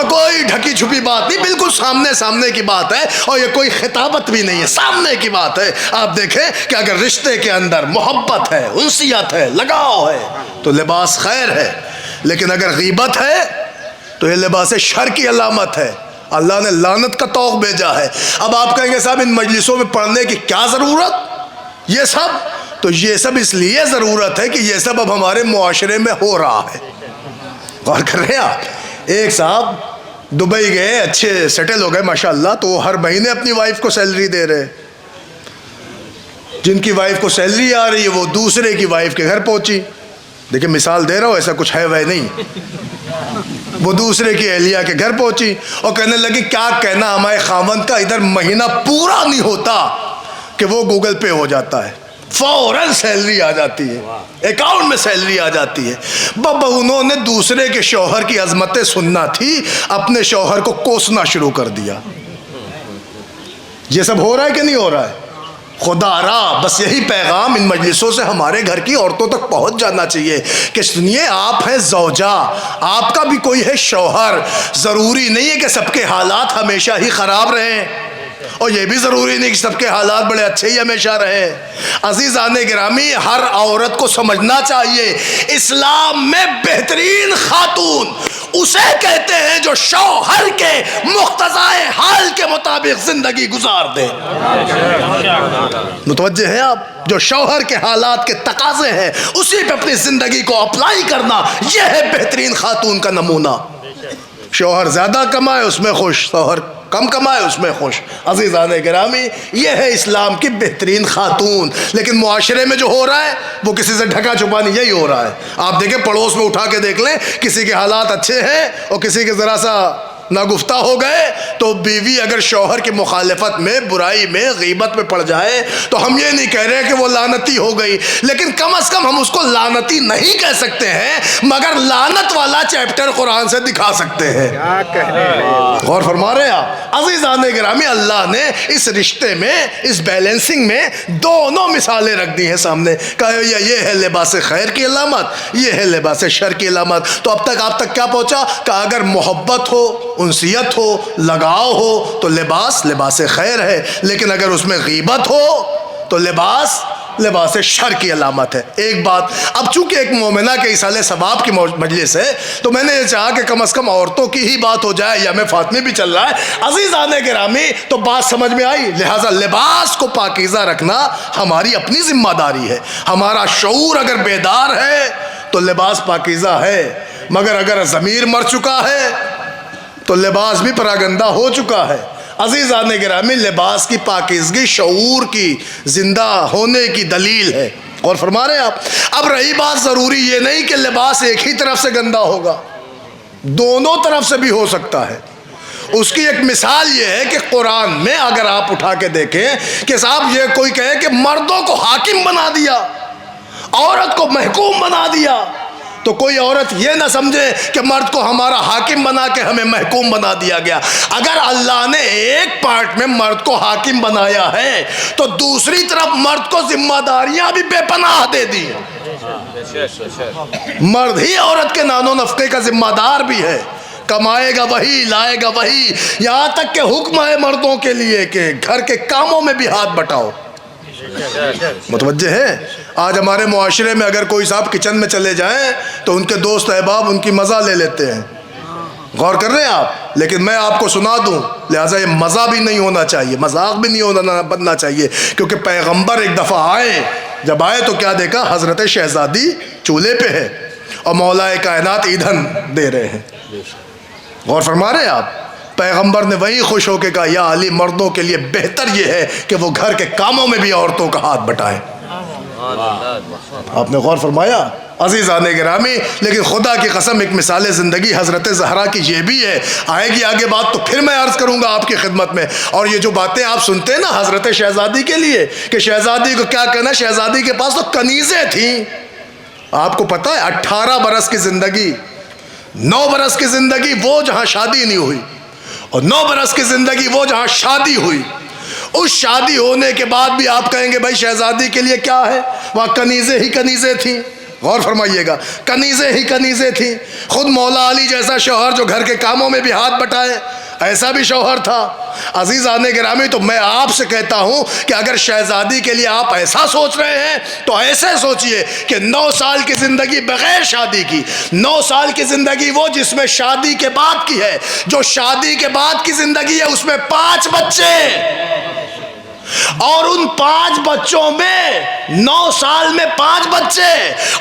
Speaker 1: کوئی ڈھکی چھپی بات نہیں، بالکل سامنے کی بات ہے، اور یہ کوئی خطابت بھی نہیں ہے، سامنے کی بات ہے. آپ دیکھیں کہ اگر رشتے کے اندر محبت ہے، انسیت ہے، لگاؤ ہے تو لباس خیر ہے، لیکن اگر غیبت ہے تو یہ لباس شر کی علامت ہے. اللہ نے لعنت کا طوق بھیجا ہے. اب آپ کہیں گے صاحب ان مجلسوں میں پڑھنے کی کیا ضرورت؟ یہ سب اس لیے ضرورت ہے کہ یہ سب اب ہمارے معاشرے میں ہو رہا ہے. غور کر رہے ہیں آپ؟ ایک صاحب دبئی گئے، اچھے سیٹل ہو گئے ماشاءاللہ، تو وہ ہر مہینے اپنی وائف کو سیلری دے رہے. جن کی وائف کو سیلری آ رہی ہے وہ دوسرے کی وائف کے گھر پہنچی. دیکھیں مثال دے رہا ہوں، ایسا کچھ ہے وہ نہیں. وہ دوسرے کی اہلیہ کے گھر پہنچی اور کہنے لگی کیا کہنا ہمارے خاوند کا، ادھر مہینہ پورا نہیں ہوتا کہ وہ گوگل پے ہو جاتا ہے، فوراً سیلری آ جاتی ہے، اکاؤنٹ میں سیلری آ جاتی ہے. بابا انہوں نے دوسرے کے شوہر کی عظمتیں سننا تھی، اپنے شوہر کو کوسنا شروع کر دیا. یہ سب ہو رہا ہے کہ نہیں ہو رہا ہے؟ خدا را بس یہی پیغام ان مجلسوں سے ہمارے گھر کی عورتوں تک پہنچ جانا چاہیے کہ سنیے آپ ہیں زوجہ، آپ کا بھی کوئی ہے شوہر. ضروری نہیں ہے کہ سب کے حالات ہمیشہ ہی خراب رہیں، اور یہ بھی ضروری نہیں کہ سب کے حالات بڑے اچھے ہی ہمیشہ رہے. عزیزان گرامی ہر عورت کو سمجھنا چاہیے اسلام میں بہترین خاتون اسے کہتے ہیں جو شوہر کے مقتضائے حال کے مطابق زندگی گزار دے. متوجہ ہیں آپ؟ جو شوہر کے حالات کے تقاضے ہیں اسی پہ اپنی زندگی کو اپلائی کرنا، یہ ہے بہترین خاتون کا نمونہ. شوہر زیادہ کمائے اس میں خوش، شوہر کم کمائے اس میں خوش. عزیزان گرامی یہ ہے اسلام کی بہترین خاتون. لیکن معاشرے میں جو ہو رہا ہے وہ کسی سے ڈھکا چھپا نہیں، یہی ہو رہا ہے. آپ دیکھیں پڑوس میں اٹھا کے دیکھ لیں، کسی کے حالات اچھے ہیں اور کسی کے ذرا سا ناگفتہ ہو گئے تو بیوی اگر شوہر کی مخالفت میں، برائی میں، غیبت میں پڑ جائے تو ہم یہ نہیں کہہ رہے کہ وہ لعنتی ہو گئی، لیکن کم از کم ہم اس کو لعنتی نہیں کہہ سکتے ہیں، مگر لعنت والا چیپٹر قرآن سے دکھا سکتے ہیں. غور فرما رہے ہیں آپ؟ عزیزان گرامی اللہ نے اس رشتے میں، اس بیلنسنگ میں دونوں مثالیں رکھ دی ہیں سامنے. کہا یہ ہے لباس خیر کی علامت، یہ ہے لباس شر کی علامت. تو اب تک آپ تک کیا پہنچا کہ اگر محبت ہو، انسیت ہو، لگاؤ ہو تو لباس خیر ہے، لیکن اگر اس میں غیبت ہو تو لباس شر کی علامت ہے. ایک بات، اب چونکہ ایک مومنہ کے ایصال ثواب کی مجلس ہے تو میں نے یہ چاہا کہ کم از کم عورتوں کی ہی بات ہو جائے، یا میں فاطمی بھی چل رہا ہے. عزیزان گرامی تو بات سمجھ میں آئی. لہٰذا لباس کو پاکیزہ رکھنا ہماری اپنی ذمہ داری ہے. ہمارا شعور اگر بیدار ہے تو لباس پاکیزہ ہے، مگر اگر ضمیر مر چکا ہے تو لباس بھی پراگندہ ہو چکا ہے. عزیزان گرامی لباس کی پاکیزگی شعور کی زندہ ہونے کی دلیل ہے. اور فرما رہے ہیں آپ؟ اب رہی بات، ضروری یہ نہیں کہ لباس ایک ہی طرف سے گندا ہوگا، دونوں طرف سے بھی ہو سکتا ہے. اس کی ایک مثال یہ ہے کہ قرآن میں اگر آپ اٹھا کے دیکھیں کہ صاحب یہ کوئی کہے کہ مردوں کو حاکم بنا دیا، عورت کو محکوم بنا دیا، تو کوئی عورت یہ نہ سمجھے کہ مرد کو ہمارا حاکم بنا کے ہمیں محکوم بنا دیا گیا۔ اگر اللہ نے ایک پارٹ میں مرد کو حاکم بنایا ہے تو دوسری طرف مرد کو ذمہ داریاں بھی بے پناہ دے دی۔ مرد ہی عورت کے نان و نفقے کا ذمہ دار بھی ہے، کمائے گا وہی، لائے گا وہی، یہاں تک کہ حکم ہے مردوں کے لیے کہ گھر کے کاموں میں بھی ہاتھ بٹاؤ۔ متوجہ ہے؟ آج ہمارے معاشرے میں اگر کوئی صاحب کچن میں چلے جائیں تو ان کے دوست احباب ان کی مزہ لے لیتے ہیں، غور کر رہے ہیں آپ؟ لیکن میں آپ کو سنا دوں، لہٰذا یہ مزہ بھی نہیں ہونا چاہیے، مذاق بھی نہیں بننا چاہیے، کیونکہ پیغمبر ایک دفعہ آئے، جب آئے تو کیا دیکھا؟ حضرت شہزادی چولہے پہ ہے اور مولا کائنات ایندھن دے رہے ہیں۔ غور فرما رہے ہیں آپ؟ پیغمبر نے وہی خوش ہو کے کہا یا علی، مردوں کے لیے بہتر یہ ہے کہ وہ گھر کے کاموں میں بھی عورتوں کا ہاتھ بٹائیں۔ آپ نے غور فرمایا؟ عزیزان گرامی، لیکن خدا کی قسم ایک مثال زندگی حضرت زہرا کی یہ بھی ہے، آئے گی آگے بات تو پھر میں عرض کروں گا آپ کی خدمت میں۔ اور یہ جو باتیں آپ سنتے ہیں نا حضرت شہزادی کے لیے کہ شہزادی کو کیا کہنا، شہزادی کے پاس تو کنیزیں تھیں۔ آپ کو پتہ ہے 18 برس کی زندگی، 9 برس کی زندگی وہ جہاں شادی نہیں ہوئی، اور 9 برس کی زندگی وہ جہاں شادی ہوئی، اس شادی ہونے کے بعد بھی آپ کہیں گے بھائی شہزادی کے لیے کیا ہے؟ وہاں کنیزیں ہی کنیزیں تھیں۔ غور فرمائیے گا، کنیزیں ہی کنیزیں تھیں۔ خود مولا علی جیسا شوہر جو گھر کے کاموں میں بھی ہاتھ بٹائے، ایسا بھی شوہر تھا۔ عزیزان گرامی، تو میں آپ سے کہتا ہوں کہ اگر شہزادی کے لیے آپ ایسا سوچ رہے ہیں تو ایسے سوچئے کہ 9 سال کی زندگی بغیر شادی کی، 9 سال کی زندگی وہ جس میں شادی کے بعد کی ہے، جو شادی کے بعد کی زندگی ہے اس میں 5 بچے، اور ان 5 بچوں میں 9 سال میں 5 بچے،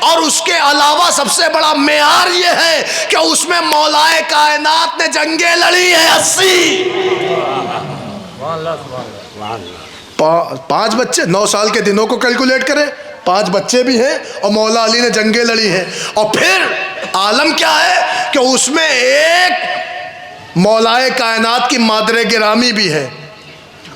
Speaker 1: اور اس کے علاوہ سب سے بڑا معیار یہ ہے کہ اس میں مولائے کائنات نے جنگیں لڑی ہیں 80۔ 5 بچے، 9 سال کے دنوں کو کیلکولیٹ کریں، 5 بچے بھی ہیں اور مولا علی نے جنگیں لڑی ہیں۔ اور پھر عالم کیا ہے کہ اس میں ایک مولائے کائنات کی مادر گرامی بھی ہے۔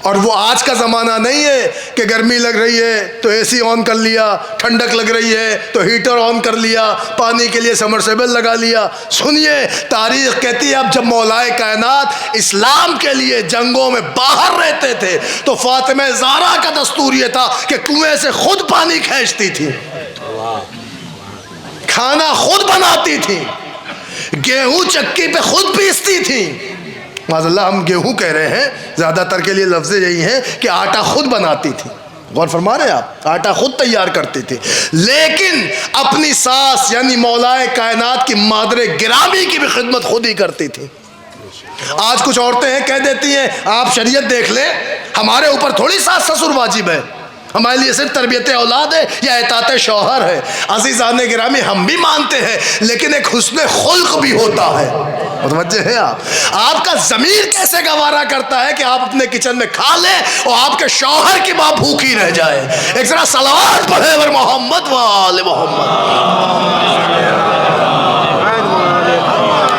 Speaker 1: اور وہ آج کا زمانہ نہیں ہے کہ گرمی لگ رہی ہے تو اے سی آن کر لیا، ٹھنڈک لگ رہی ہے تو ہیٹر آن کر لیا، پانی کے لیے سمرسیبل لگا لیا۔ سنیے، تاریخ کہتی ہے اب جب مولائے کائنات اسلام کے لیے جنگوں میں باہر رہتے تھے تو فاطمہ زہرا کا دستور یہ تھا کہ کنویں سے خود پانی کھینچتی تھی، کھانا خود بناتی تھی، گیہوں چکی پہ خود پیستی تھی۔ معاذ اللہ ہم گیہوں کہہ رہے ہیں، زیادہ تر کے لیے لفظ یہی ہیں کہ آٹا خود بناتی تھی۔ غور فرما رہے ہیں آپ؟ آٹا خود تیار کرتی تھی، لیکن اپنی ساس یعنی مولائے کائنات کی مادر گرامی کی بھی خدمت خود ہی کرتی تھی۔ آج کچھ عورتیں ہیں کہہ دیتی ہیں آپ شریعت دیکھ لیں، ہمارے اوپر تھوڑی ساس سسر واجب ہے، ہمارے لیے صرف تربیت اولاد ہے یا اطاعت شوہر ہے۔ عزیزان گرامی، ہم بھی مانتے ہیں لیکن ایک حسن خلق بھی ہوتا ہے۔ متوجہ ہے آپ کا ضمیر کیسے گوارا کرتا ہے کہ آپ اپنے کچن میں کھا لیں اور آپ کے شوہر کی ماں بھوکی رہ جائے؟ ایک ذرا صلوات پڑھے ور محمد و آل محمد۔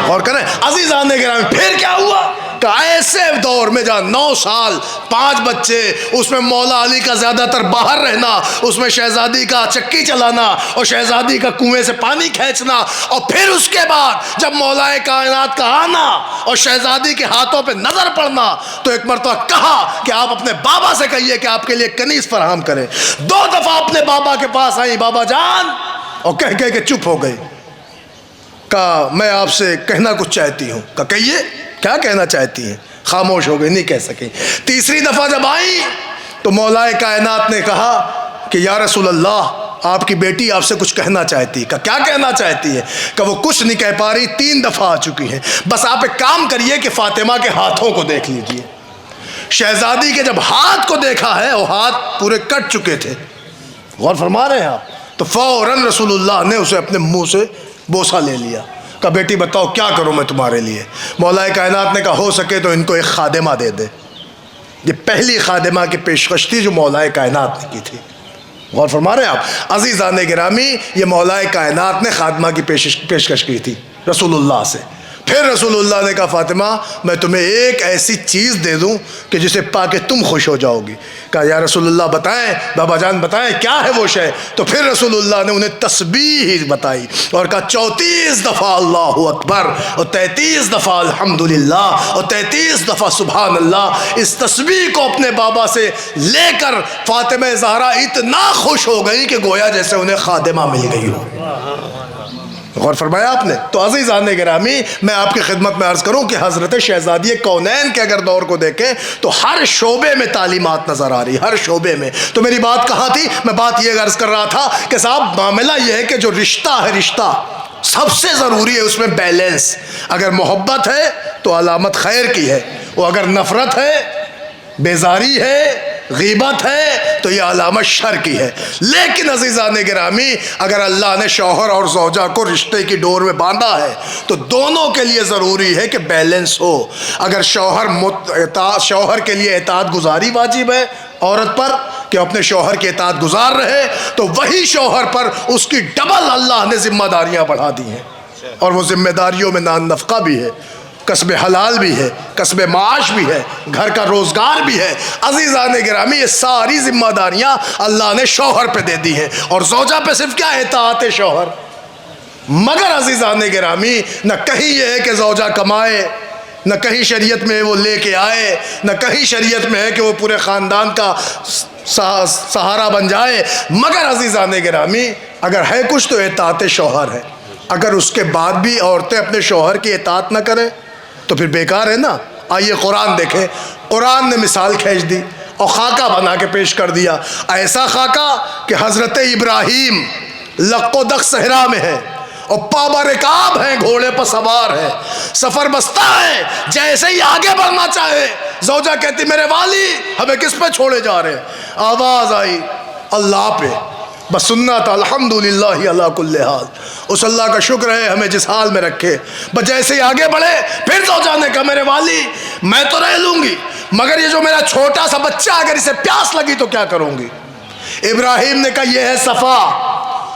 Speaker 1: اور کریں عزیزان گرامی، پھر کیا ہوا کہ ایسے دور میں جہاں 9 سال 5 بچے، اس میں مولا علی کا زیادہ تر باہر رہنا، اس میں شہزادی کا چکی چلانا اور شہزادی کا کنویں سے پانی کھینچنا، اور پھر اس کے بعد جب مولائے کائنات کا آنا اور شہزادی کے ہاتھوں پہ نظر پڑنا تو ایک مرتبہ کہا کہ آپ اپنے بابا سے کہیے کہ آپ کے لیے کنیز فراہم کریں۔ 2 دفعہ اپنے بابا کے پاس آئی بابا جان، اور کہہ کے چپ ہو گئی۔ کہا میں آپ سے کہنا کچھ چاہتی ہوں۔ کہا کہیے، کیا کہنا چاہتی ہیں؟ خاموش ہو گئی، نہیں کہہ سکیں۔ تیسری دفعہ جب آئی تو مولائے کائنات نے کہا کہ یا رسول اللہ، آپ کی بیٹی آپ سے کچھ کہنا چاہتی ہے۔ کہا کیا کہنا چاہتی ہے؟ کہ وہ کچھ نہیں کہہ پا رہی، 3 دفعہ آ چکی ہیں، بس آپ ایک کام کریے کہ فاطمہ کے ہاتھوں کو دیکھ لیجئے۔ شہزادی کے جب ہاتھ کو دیکھا ہے، وہ ہاتھ پورے کٹ چکے تھے۔ غور فرما رہے ہیں آپ؟ تو فوراً رسول اللہ نے اسے اپنے منہ سے بوسہ لے لیا۔ کہا بیٹی بتاؤ کیا کروں میں تمہارے لیے؟ مولائے کائنات نے کہا ہو سکے تو ان کو ایک خادمہ دے دے۔ یہ پہلی خادمہ کی پیشکش تھی جو مولائے کائنات نے کی تھی۔ غور فرما رہے ہیں آپ؟ عزیزان گرامی، یہ مولائے کائنات نے خادمہ کی پیشکش کی تھی رسول اللہ سے۔ پھر رسول اللہ نے کہا فاطمہ میں تمہیں ایک ایسی چیز دے دوں کہ جسے پا کے تم خوش ہو جاؤ گی. کہا یا رسول اللہ بتائیں بابا جان بتائیں کیا ہے وہ شے. تو پھر رسول اللہ نے انہیں تسبیح بتائی اور کہا 34 دفعہ اللہ اکبر اور 33 دفعہ الحمدللہ اور 33 دفعہ سبحان اللہ. اس تسبیح کو اپنے بابا سے لے کر فاطمہ زہرا اتنا خوش ہو گئی کہ گویا جیسے انہیں خادمہ مل گئی ہو. غور فرمایا آپ نے. تو عزیزان گرامی میں آپ کی خدمت میں عرض کروں کہ حضرت شہزادی کونین کے اگر دور کو دیکھیں تو ہر شعبے میں تعلیمات نظر آ رہی, ہر شعبے میں. تو میری بات کہاں تھی؟ میں بات یہ عرض کر رہا تھا کہ صاحب معاملہ یہ ہے کہ جو رشتہ ہے, رشتہ سب سے ضروری ہے اس میں بیلنس. اگر محبت ہے تو علامت خیر کی ہے, اور اگر نفرت ہے, بیزاری ہے, غیبت ہے تو یہ علامت شر کی ہے. لیکن عزیزان گرامی اگر اللہ نے شوہر اور زوجہ کو رشتے کی ڈور میں باندھا ہے تو دونوں کے لیے ضروری ہے کہ بیلنس ہو. اگر شوہر کے لیے اطاعت گزاری واجب ہے عورت پر کہ اپنے شوہر کی اطاعت گزار رہے, تو وہی شوہر پر اس کی ڈبل اللہ نے ذمہ داریاں بڑھا دی ہیں. اور وہ ذمہ داریوں میں نان نفقہ بھی ہے, کسب حلال بھی ہے, کسب معاش بھی ہے, گھر کا روزگار بھی ہے. عزیزان گرامی یہ ساری ذمہ داریاں اللہ نے شوہر پہ دے دی ہیں, اور زوجہ پہ صرف کیا اطاعت شوہر. مگر عزیزان گرامی نہ کہیں یہ ہے کہ زوجہ کمائے, نہ کہیں شریعت میں وہ لے کے آئے, نہ کہیں شریعت میں ہے کہ وہ پورے خاندان کا سہارا بن جائے. مگر عزیزان گرامی اگر ہے کچھ تو اطاعت شوہر ہے. اگر اس کے بعد بھی عورتیں اپنے شوہر کی اطاعت نہ کریں تو پھر بیکار ہے نا. آئیے قرآن دیکھیں. قرآن نے مثال کھینچ دی اور خاکہ بنا کے پیش کر دیا. ایسا خاکہ کہ حضرت ابراہیم لق و دق صحرا میں ہے اور پا رکاب ہیں, گھوڑے پر سوار ہے, سفر بستہ ہے. جیسے ہی آگے بڑھنا چاہے زوجہ کہتی میرے والی ہمیں کس پہ چھوڑے جا رہے. آواز آئی اللہ پہ, بس سننا تھا الحمدللہ علی کل حال, اس اللہ کا شکر ہے ہمیں جس حال میں رکھے. بس جیسے ہی آگے بڑھے پھر زوجہ نے کہا میرے والی میں تو رہ لوں گی, مگر یہ جو میرا چھوٹا سا بچہ اگر اسے پیاس لگی تو کیا کروں گی. ابراہیم نے کہا یہ ہے صفا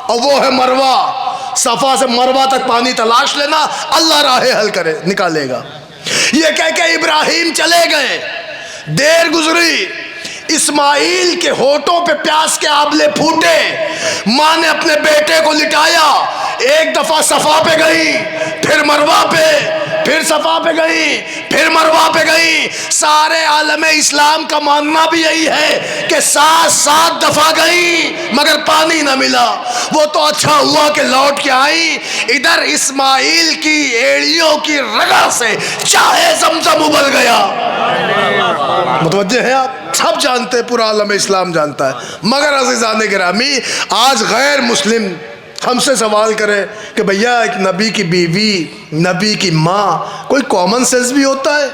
Speaker 1: اور وہ ہے مروہ, صفا سے مروہ تک پانی تلاش لینا, اللہ راہ حل کرے نکالے گا. یہ کہہ کہ ابراہیم چلے گئے. دیر گزری, اسماعیل کے ہونٹوں پہ پیاس کے آبلے پھوٹے. ماں نے اپنے بیٹے کو لٹایا, ایک دفعہ صفا پہ گئی, پھر مروہ پہ, پھر صفا پہ گئی, پھر مروہ پہ گئی. سارے عالم اسلام کا ماننا بھی یہی ہے کہ 7 دفعہ گئی مگر پانی نہ ملا. وہ تو اچھا ہوا کہ لوٹ کے آئی. ادھر اسماعیل کی ایڑیوں کی رگا سے چاہے زمزم ابل گیا. متوجہ ہیں آپ؟ سب جانتے ہیں, پورا عالم اسلام جانتا ہے. مگر عزیزان گرامی آج غیر مسلم ہم سے سوال کرے کہ بھیا ایک نبی کی بیوی, نبی کی ماں, کوئی کامن سینس بھی ہوتا ہے؟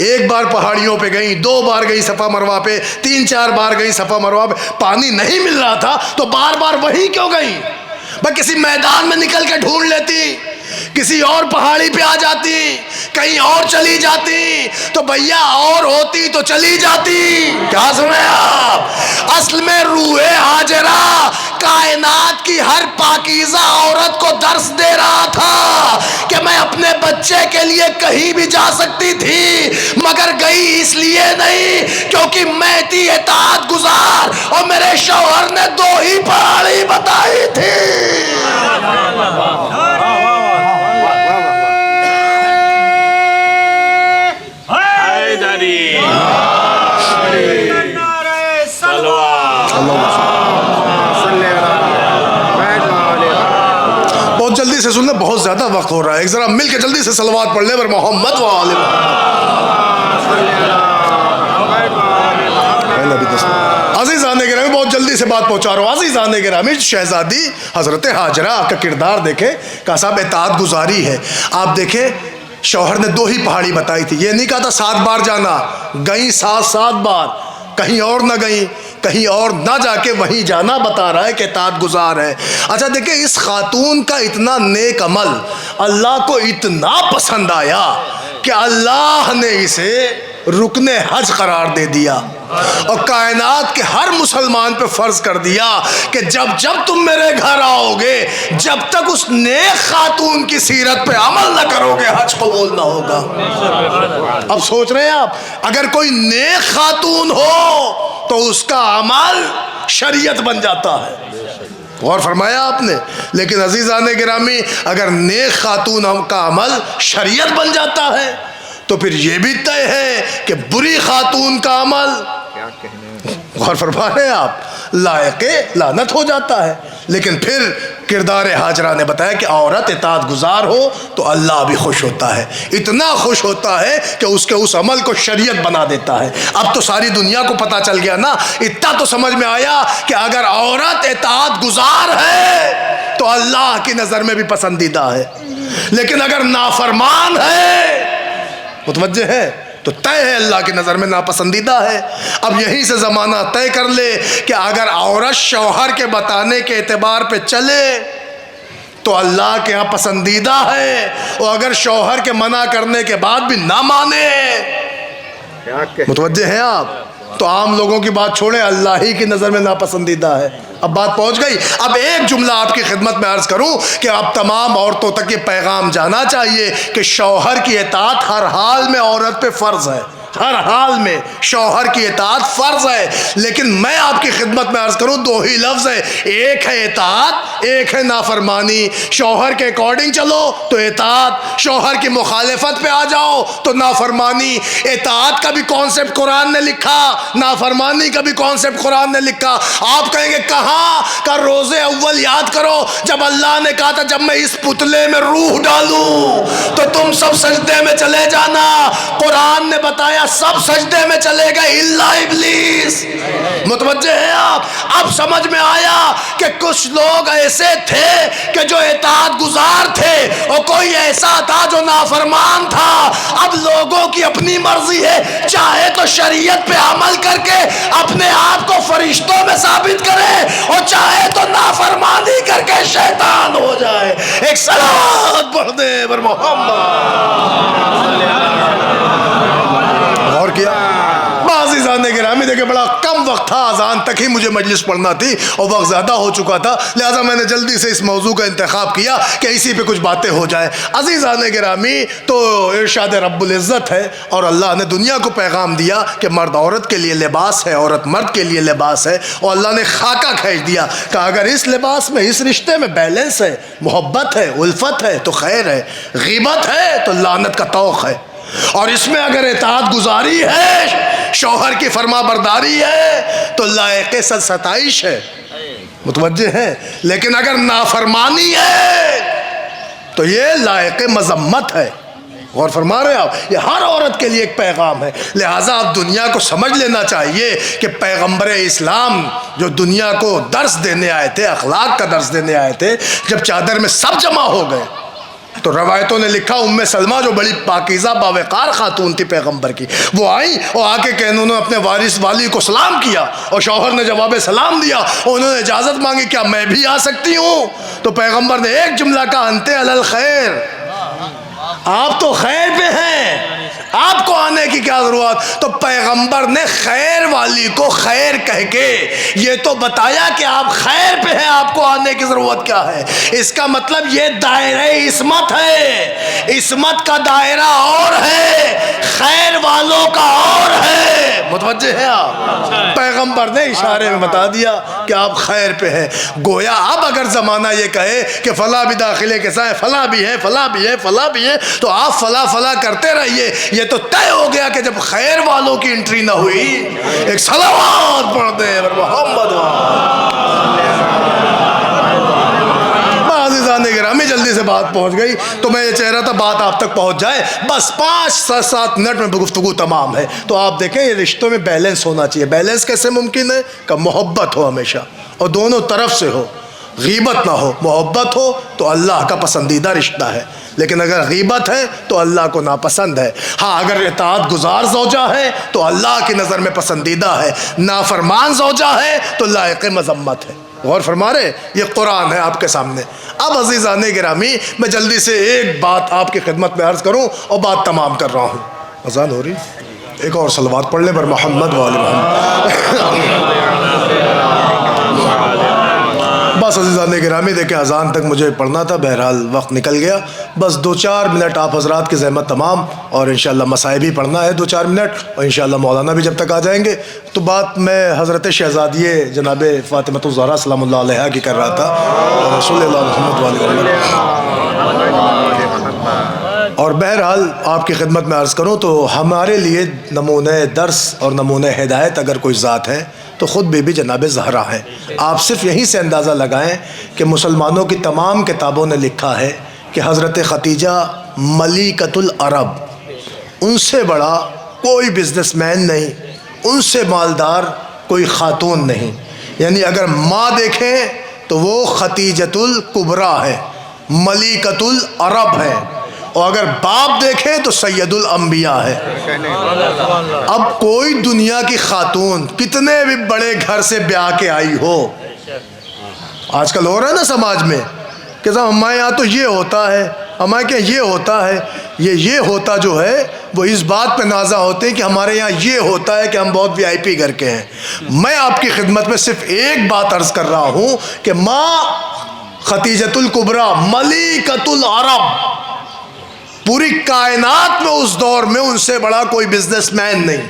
Speaker 1: ایک بار پہاڑیوں پہ گئی, 2 بار گئی صفا مروہ پہ, 3-4 بار گئی صفا مروہ پہ, پانی نہیں مل رہا تھا تو بار بار وہی کیوں گئی؟ بھائی کسی میدان میں نکل کے ڈھونڈ لیتی, کسی اور پہاڑی پہ آ جاتی, کہیں اور چلی جاتی. تو بھیا اور ہوتی تو چلی جاتی. کیا سنے آپ؟ اصل میں روح ہاجرہ کائنات کی ہر پاکیزہ عورت کو درس دے رہا تھا کہ میں اپنے بچے کے لیے کہیں بھی جا سکتی تھی, مگر گئی اس لیے نہیں کیونکہ میں تھی اطاعت گزار اور میرے شوہر نے 2 ہی پہاڑی بتائی تھی. بہت جلدی سے سننا, بہت زیادہ وقت ہو رہا ہے. ایک ذرا مل کے جلدی سے صلوات پڑھ لیں پر محمد و آل عزیزان گرامی. بہت جلدی سے بات پہنچا رہا ہوں. عزیزان گرامی شہزادی حضرت ہاجرہ کا کردار دیکھیں, کہ صاحب اطاعت گزاری ہے. آپ دیکھیں شوہر نے 2 ہی پہاڑی بتائی تھی. یہ نہیں کہا تھا 7 بار جانا, گئیں 7 بار, کہیں اور نہ گئیں, کہیں اور نہ جا کے وہیں جانا بتا رہا ہے کہ اطاعت گزار ہے. اچھا دیکھیں اس خاتون کا اتنا نیک عمل اللہ کو اتنا پسند آیا کہ اللہ نے اسے رکن حج قرار دے دیا اور کائنات کے ہر مسلمان پہ فرض کر دیا کہ جب جب تم میرے گھر آؤ گے، جب تک اس نیک خاتون کی سیرت پہ عمل نہ کرو گے حج قبول نہ ہوگا۔ اب سوچ رہے ہیں آپ، اگر کوئی نیک خاتون ہو تو اس کا عمل شریعت بن جاتا ہے، غور فرمایا آپ نے۔ لیکن عزیزان گرامی، اگر نیک خاتون کا عمل شریعت بن جاتا ہے تو پھر یہ بھی طے ہے کہ بری خاتون کا عمل، غور فرما رہے ہیں آپ، لائق لعنت ہو جاتا ہے۔ لیکن پھر کردار ہاجرہ نے بتایا کہ عورت اطاعت گزار ہو تو اللہ بھی خوش ہوتا ہے، اتنا خوش ہوتا ہے کہ اس کے اس عمل کو شریعت بنا دیتا ہے۔ اب تو ساری دنیا کو پتہ چل گیا نا، اتنا تو سمجھ میں آیا کہ اگر عورت اطاعت گزار ہے تو اللہ کی نظر میں بھی پسندیدہ ہے، لیکن اگر نافرمان ہے، متوجہ ہے، تو طے ہے اللہ کی نظر میں ناپسندیدہ ہے۔ اب یہیں سے زمانہ طے کر لے کہ اگر عورت شوہر کے بتانے کے اعتبار پہ چلے تو اللہ کے ہاں پسندیدہ ہے، اور اگر شوہر کے منع کرنے کے بعد بھی نہ مانے، متوجہ ہیں آپ، تو عام لوگوں کی بات چھوڑیں، اللہ ہی کی نظر میں ناپسندیدہ ہے۔ اب بات پہنچ گئی۔ اب ایک جملہ آپ کی خدمت میں عرض کروں کہ اب تمام عورتوں تک یہ پیغام جانا چاہیے کہ شوہر کی اطاعت ہر حال میں عورت پہ فرض ہے، ہر حال میں شوہر کی اطاعت فرض ہے۔ لیکن میں آپ کی خدمت میں عرض کروں، دو ہی لفظ ہے، ایک ہے اطاعت، ایک ہے نافرمانی۔ شوہر کے اکارڈنگ چلو تو اطاعت، شوہر کی مخالفت پہ آ جاؤ تو نافرمانی۔ اطاعت کا بھی کانسیپٹ قرآن نے لکھا، نافرمانی کا بھی کانسیپٹ قرآن نے لکھا۔ آپ کہیں گے کہاں کا؟ روز اول یاد کرو، جب اللہ نے کہا تھا جب میں اس پتلے میں روح ڈالوں تو تم سب سجدے میں چلے جانا، قرآن نے بتایا سب سجدے میں چلے گئے الا ابلیس۔ متوجہ ہیں آپ؟ اب سمجھ میں آیا کہ کچھ لوگ ایسے تھے کہ جو اطاعت گزار تھے اور کوئی ایسا تھا جو نافرمان تھا۔ اب لوگوں کی اپنی مرضی ہے، چاہے تو شریعت پہ عمل کر کے اپنے آپ کو فرشتوں میں ثابت کرے اور چاہے تو نافرمانی کر کے شیطان ہو جائے۔ ایک صلوات پڑھ دے بر محمد۔ غور کیا؟ عزیزان گرامی دیکھیں، بڑا کم وقت تھا، اذان تک ہی مجھے مجلس پڑھنا تھی اور وقت زیادہ ہو چکا تھا، لہذا میں نے جلدی سے اس موضوع کا انتخاب کیا کہ اسی پہ کچھ باتیں ہو جائیں۔ عزیزان گرامی، تو ارشاد رب العزت ہے اور اللہ نے دنیا کو پیغام دیا کہ مرد عورت کے لیے لباس ہے، عورت مرد کے لیے لباس ہے، اور اللہ نے خاکہ کھینچ دیا کہ اگر اس لباس میں، اس رشتے میں بیلنس ہے، محبت ہے، الفت ہے تو خیر ہے، غیبت ہے تو لعنت کا طوق ہے، اور اس میں اگر اطاعت گزاری ہے، شوہر کی فرما برداری ہے تو لائق ستائش ہے، متوجہ ہیں۔ لیکن اگر نافرمانی ہے تو یہ لائق مذمت ہے۔ غور فرما رہے ہیں آپ؟ یہ ہر عورت کے لیے ایک پیغام ہے، لہٰذا اب دنیا کو سمجھ لینا چاہیے کہ پیغمبر اسلام جو دنیا کو درس دینے آئے تھے، اخلاق کا درس دینے آئے تھے، جب چادر میں سب جمع ہو گئے تو روایتوں نے لکھا ام سلمہ جو بڑی پاکیزہ باوقار خاتون تھی پیغمبر کی، وہ آئیں اور آ کے کہ انہوں نے اپنے وارث والی کو سلام کیا اور شوہر نے جواب سلام دیا، انہوں نے اجازت مانگی کیا میں بھی آ سکتی ہوں؟ تو پیغمبر نے ایک جملہ کہا، انت علی الخیر، آپ تو خیر پہ ہیں، آپ کو آنے کی کیا ضرورت؟ تو پیغمبر نے خیر والی کو خیر کہہ کے یہ تو بتایا کہ آپ خیر پہ ہیں، آپ کو آنے کی ضرورت کیا ہے۔ اس کا مطلب یہ دائرہ عصمت ہے، عصمت کا دائرہ اور ہے، خیر والوں کا اور ہے، متوجہ ہیں آپ؟ پیغمبر نے اشارے میں بتا دیا کہ آپ خیر پہ ہیں۔ گویا اب اگر زمانہ یہ کہے کہ فلاں بھی داخلے کے سائے، فلاں بھی ہے، فلاں بھی ہے، فلاں بھی ہے، تو آپ فلاں فلاں کرتے رہیے، یہ تو طے ہو گیا کہ جب خیر والوں کی انٹری نہ ہوئی، ایک صلوات پڑھ دے محمد۔ عزیزان گرامی، جلدی سے بات پہنچ گئی تو میں یہ چاہ رہا تھا بات آپ تک پہنچ جائے، بس 5-7 منٹ میں گفتگو تمام ہے۔ تو آپ دیکھیں یہ رشتوں میں بیلنس ہونا چاہیے۔ بیلنس کیسے ممکن ہے؟ کہ محبت ہو ہمیشہ اور دونوں طرف سے ہو، غیبت نہ ہو، محبت ہو تو اللہ کا پسندیدہ رشتہ ہے، لیکن اگر غیبت ہے تو اللہ کو ناپسند ہے۔ ہاں اگر اطاعت گزار زوجہ ہے تو اللہ کی نظر میں پسندیدہ ہے، نافرمان زوجہ ہے تو لائق مذمت ہے۔ غور فرما رہے؟ یہ قرآن ہے آپ کے سامنے۔ اب عزیزان گرامی، میں جلدی سے ایک بات آپ کی خدمت میں عرض کروں اور بات تمام کر رہا ہوں۔ اذان ہو رہی؟ ایک اور صلوات پڑھ لیں پر محمد وآل محمد۔ بس عزیزان گرامی دیکھیں اذان تک مجھے پڑھنا تھا، بہرحال وقت نکل گیا۔ بس 2-4 منٹ آپ حضرات کی زحمت تمام، اور انشاءاللہ مسائل بھی پڑھنا ہے 2-4 منٹ، اور انشاءاللہ مولانا بھی جب تک آ جائیں گے تو بات میں حضرت شہزادی جناب فاطمہ الزہرا سلام اللہ علیہا کی کر رہا تھا، اور رسول اللہ محمد وآلہ محمد۔ اور بہرحال آپ کی خدمت میں عرض کروں تو ہمارے لیے نمونہ درس اور نمونہ ہدایت اگر کوئی ذات ہے تو خود بی بی جناب زہرا ہے۔ آپ صرف یہیں سے اندازہ لگائیں کہ مسلمانوں کی تمام کتابوں نے لکھا ہے کہ حضرت ختیجہ ملیکۃ العرب، ان سے بڑا کوئی بزنس مین نہیں، ان سے مالدار کوئی خاتون نہیں۔ یعنی اگر ماں دیکھیں تو وہ ختیجۃ الکبریٰ ہے، ملیکۃ العرب ہے، اور اگر باپ دیکھیں تو سید الانبیاء ہے۔ اب کوئی دنیا کی خاتون کتنے بھی بڑے گھر سے بیاہ کے آئی ہو، آج کل ہو رہا ہے نا سماج میں کہ صاحب ہمارے یہاں تو یہ ہوتا ہے، ہمارے کیا یہ ہوتا ہے، یہ ہوتا جو ہے وہ اس بات پہ نازا ہوتے ہیں کہ ہمارے یہاں یہ ہوتا ہے کہ ہم بہت وی آئی پی گھر کے ہیں۔ میں آپ کی خدمت میں صرف ایک بات عرض کر رہا ہوں کہ ماں ختیجۃ الکبریٰ ملیکۃ العرب، پوری کائنات میں اس دور میں ان سے بڑا کوئی بزنس مین نہیں۔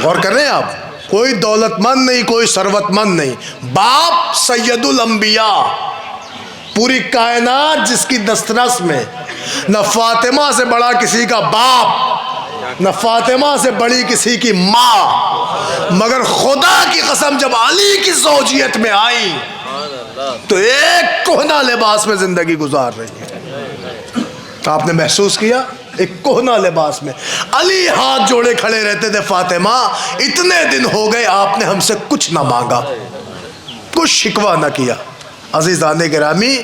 Speaker 1: غور کر رہے ہیں آپ، کوئی دولت مند نہیں، کوئی ثروت مند نہیں، باپ سید الانبیاء، پوری کائنات جس کی دسترس میں، نہ فاطمہ سے بڑا کسی کا باپ، نہ فاطمہ سے بڑی کسی کی ماں، مگر خدا کی قسم جب علی کی زوجیت میں آئی تو ایک کہنا لباس میں زندگی گزار رہی ہے۔ تو آپ نے محسوس کیا ایک کہنا لباس میں علی ہاتھ جوڑے کھڑے رہتے تھے، فاطمہ اتنے دن ہو گئے آپ نے ہم سے کچھ نہ مانگا، کچھ شکوہ نہ کیا۔ عزیزان گرامی،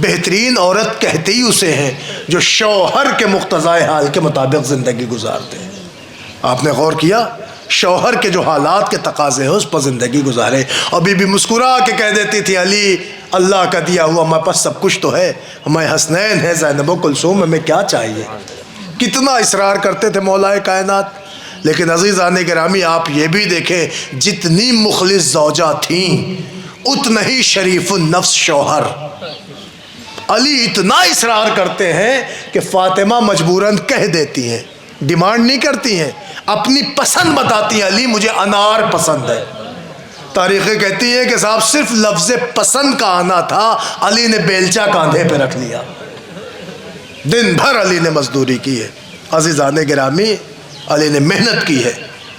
Speaker 1: بہترین عورت کہتی اسے ہیں جو شوہر کے مقتضائے حال کے مطابق زندگی گزارتے ہیں۔ آپ نے غور کیا، شوہر کے جو حالات کے تقاضے ہیں اس پر زندگی گزارے۔ اور بی بی مسکرا کے کہہ دیتی تھی علی اللہ کا دیا ہوا ہمارے پاس سب کچھ تو ہے، ہمارے حسنین ہے، زینب و کلثوم، ہمیں کیا چاہیے۔ کتنا اصرار کرتے تھے مولا کائنات۔ لیکن عزیزان گرامی آپ یہ بھی دیکھیں جتنی مخلص زوجہ تھیں اتنا ہی شریف النفس شوہر۔ علی اتنا اصرار کرتے ہیں کہ فاطمہ مجبوراً کہہ دیتی ہیں، ڈیمانڈ نہیں کرتی ہیں، اپنی پسند بتاتی ہیں، علی مجھے انار پسند ہے۔ تاریخیں کہتی ہیں کہ صاحب صرف لفظ پسند کا آنا تھا، علی نے بیلچہ کاندھے پہ رکھ لیا، دن بھر علی نے مزدوری کی ہے۔ عزیزان گرامی، علی نے محنت کی ہے،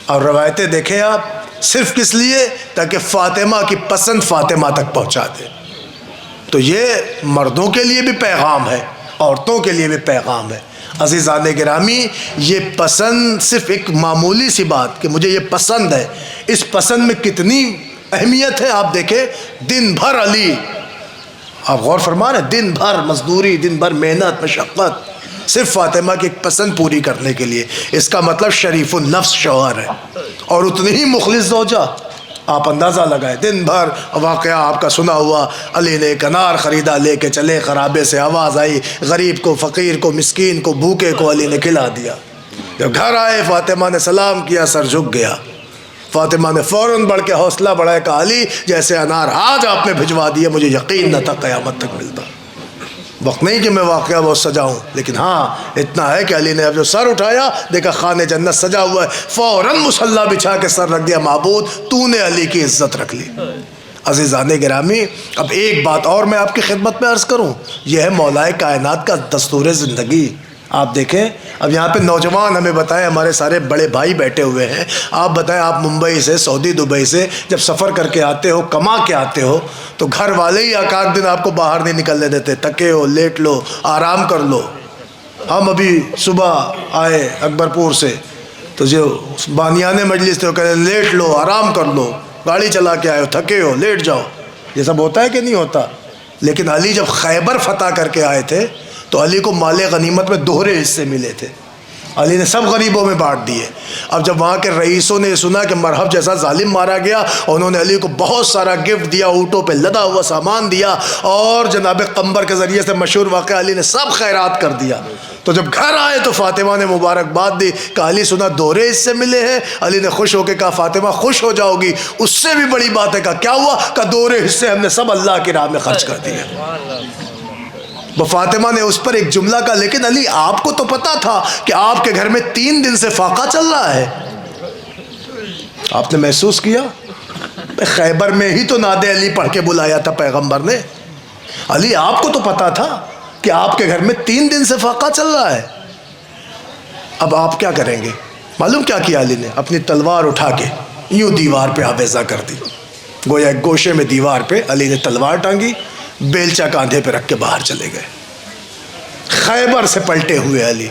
Speaker 1: اور روایتیں دیکھیں آپ صرف کس لیے تاکہ فاطمہ کی پسند فاطمہ تک پہنچا دے۔ تو یہ مردوں کے لیے بھی پیغام ہے، عورتوں کے لیے بھی پیغام ہے۔ عزیزان گرامی، یہ پسند صرف ایک معمولی سی بات کہ مجھے یہ پسند ہے، اس پسند میں کتنی اہمیت ہے آپ دیکھیں۔ دن بھر علی، آپ غور فرما رہے ہیں، دن بھر مزدوری، دن بھر محنت مشقت، صرف فاطمہ کی ایک پسند پوری کرنے کے لیے۔ اس کا مطلب شریف النفس شوہر ہے، اور اتنی ہی مخلص زوجہ۔ آپ اندازہ لگائیں، دن بھر واقعہ آپ کا سنا ہوا، علی نے ایک انار خریدا، لے کے چلے، خرابے سے آواز آئی، غریب کو، فقیر کو، مسکین کو، بھوکے کو علی نے کھلا دیا۔ جب گھر آئے فاطمہ نے سلام کیا، سر جھک گیا۔ فاطمہ نے فوراً بڑھ کے حوصلہ بڑھایا، کہا علی جیسے انار آج آپ نے بھجوا دیا مجھے یقین نہ تھا قیامت تک ملتا۔ وقت نہیں کہ میں واقعہ بہت سجاؤں، لیکن ہاں اتنا ہے کہ علی نے اب جو سر اٹھایا دیکھا خانہ جنت سجا ہوا ہے، فوراً مصلی بچھا کے سر رکھ دیا، معبود تو نے علی کی عزت رکھ لی۔ عزیزان گرامی، اب ایک بات اور میں آپ کی خدمت میں عرض کروں، یہ ہے مولا کائنات کا دستور زندگی۔ آپ دیکھیں اب یہاں پہ نوجوان ہمیں بتائیں، ہمارے سارے بڑے بھائی بیٹھے ہوئے ہیں، آپ بتائیں آپ ممبئی سے، سعودی دبئی سے جب سفر کر کے آتے ہو، کما کے آتے ہو، تو گھر والے ہی ایک دن آپ کو باہر نہیں نکلنے دیتے، تھکے ہو، لیٹ لو، آرام کر لو۔ ہم ابھی صبح آئے اکبر پور سے، تو جو بانیان مجلس تھے وہ کہتے ہیں لیٹ لو، آرام کر لو، گاڑی چلا کے آئے ہو، تھکے ہو، لیٹ جاؤ۔ یہ سب ہوتا ہے کہ نہیں ہوتا؟ لیکن علی جب خیبر فتح کر کے آئے تھے تو علی کو مال غنیمت میں دوہرے حصے ملے تھے، علی نے سب غریبوں میں بانٹ دیے۔ اب جب وہاں کے رئیسوں نے سنا کہ مرحب جیسا ظالم مارا گیا، انہوں نے علی کو بہت سارا گفٹ دیا، اونٹوں پہ لدا ہوا سامان دیا، اور جناب قمبر کے ذریعے سے مشہور واقعہ علی نے سب خیرات کر دیا۔ تو جب گھر آئے تو فاطمہ نے مبارکباد دی، کہا علی سنا دوہرے حصے ملے ہیں؟ علی نے خوش ہو کے کہا فاطمہ خوش ہو جاؤ گی، اس سے بھی بڑی بات ہے۔ کہا کیا ہوا؟ کہا دوہرے حصے ہم نے سب اللہ کی راہ میں خرچ کر دیے۔ وہ فاطمہ نے اس پر ایک جملہ کہا لیکن علی آپ کو تو پتا تھا کہ آپ کے گھر میں 3 دن سے فاقہ چل رہا ہے۔ آپ نے محسوس کیا؟ خیبر میں ہی تو ناد علی پڑھ کے بلایا تھا پیغمبر نے۔ علی آپ کو تو پتا تھا کہ آپ کے گھر میں 3 دن سے فاقہ چل رہا ہے، اب آپ کیا کریں گے؟ معلوم کیا کیا علی نے؟ اپنی تلوار اٹھا کے یوں دیوار پہ آویزہ کر دی، گویا ایک گوشے میں دیوار پہ علی نے تلوار ٹانگی، بیلچا کاندھے پہ رکھ کے باہر چلے گئے۔ خیبر سے پلٹے ہوئے علی۔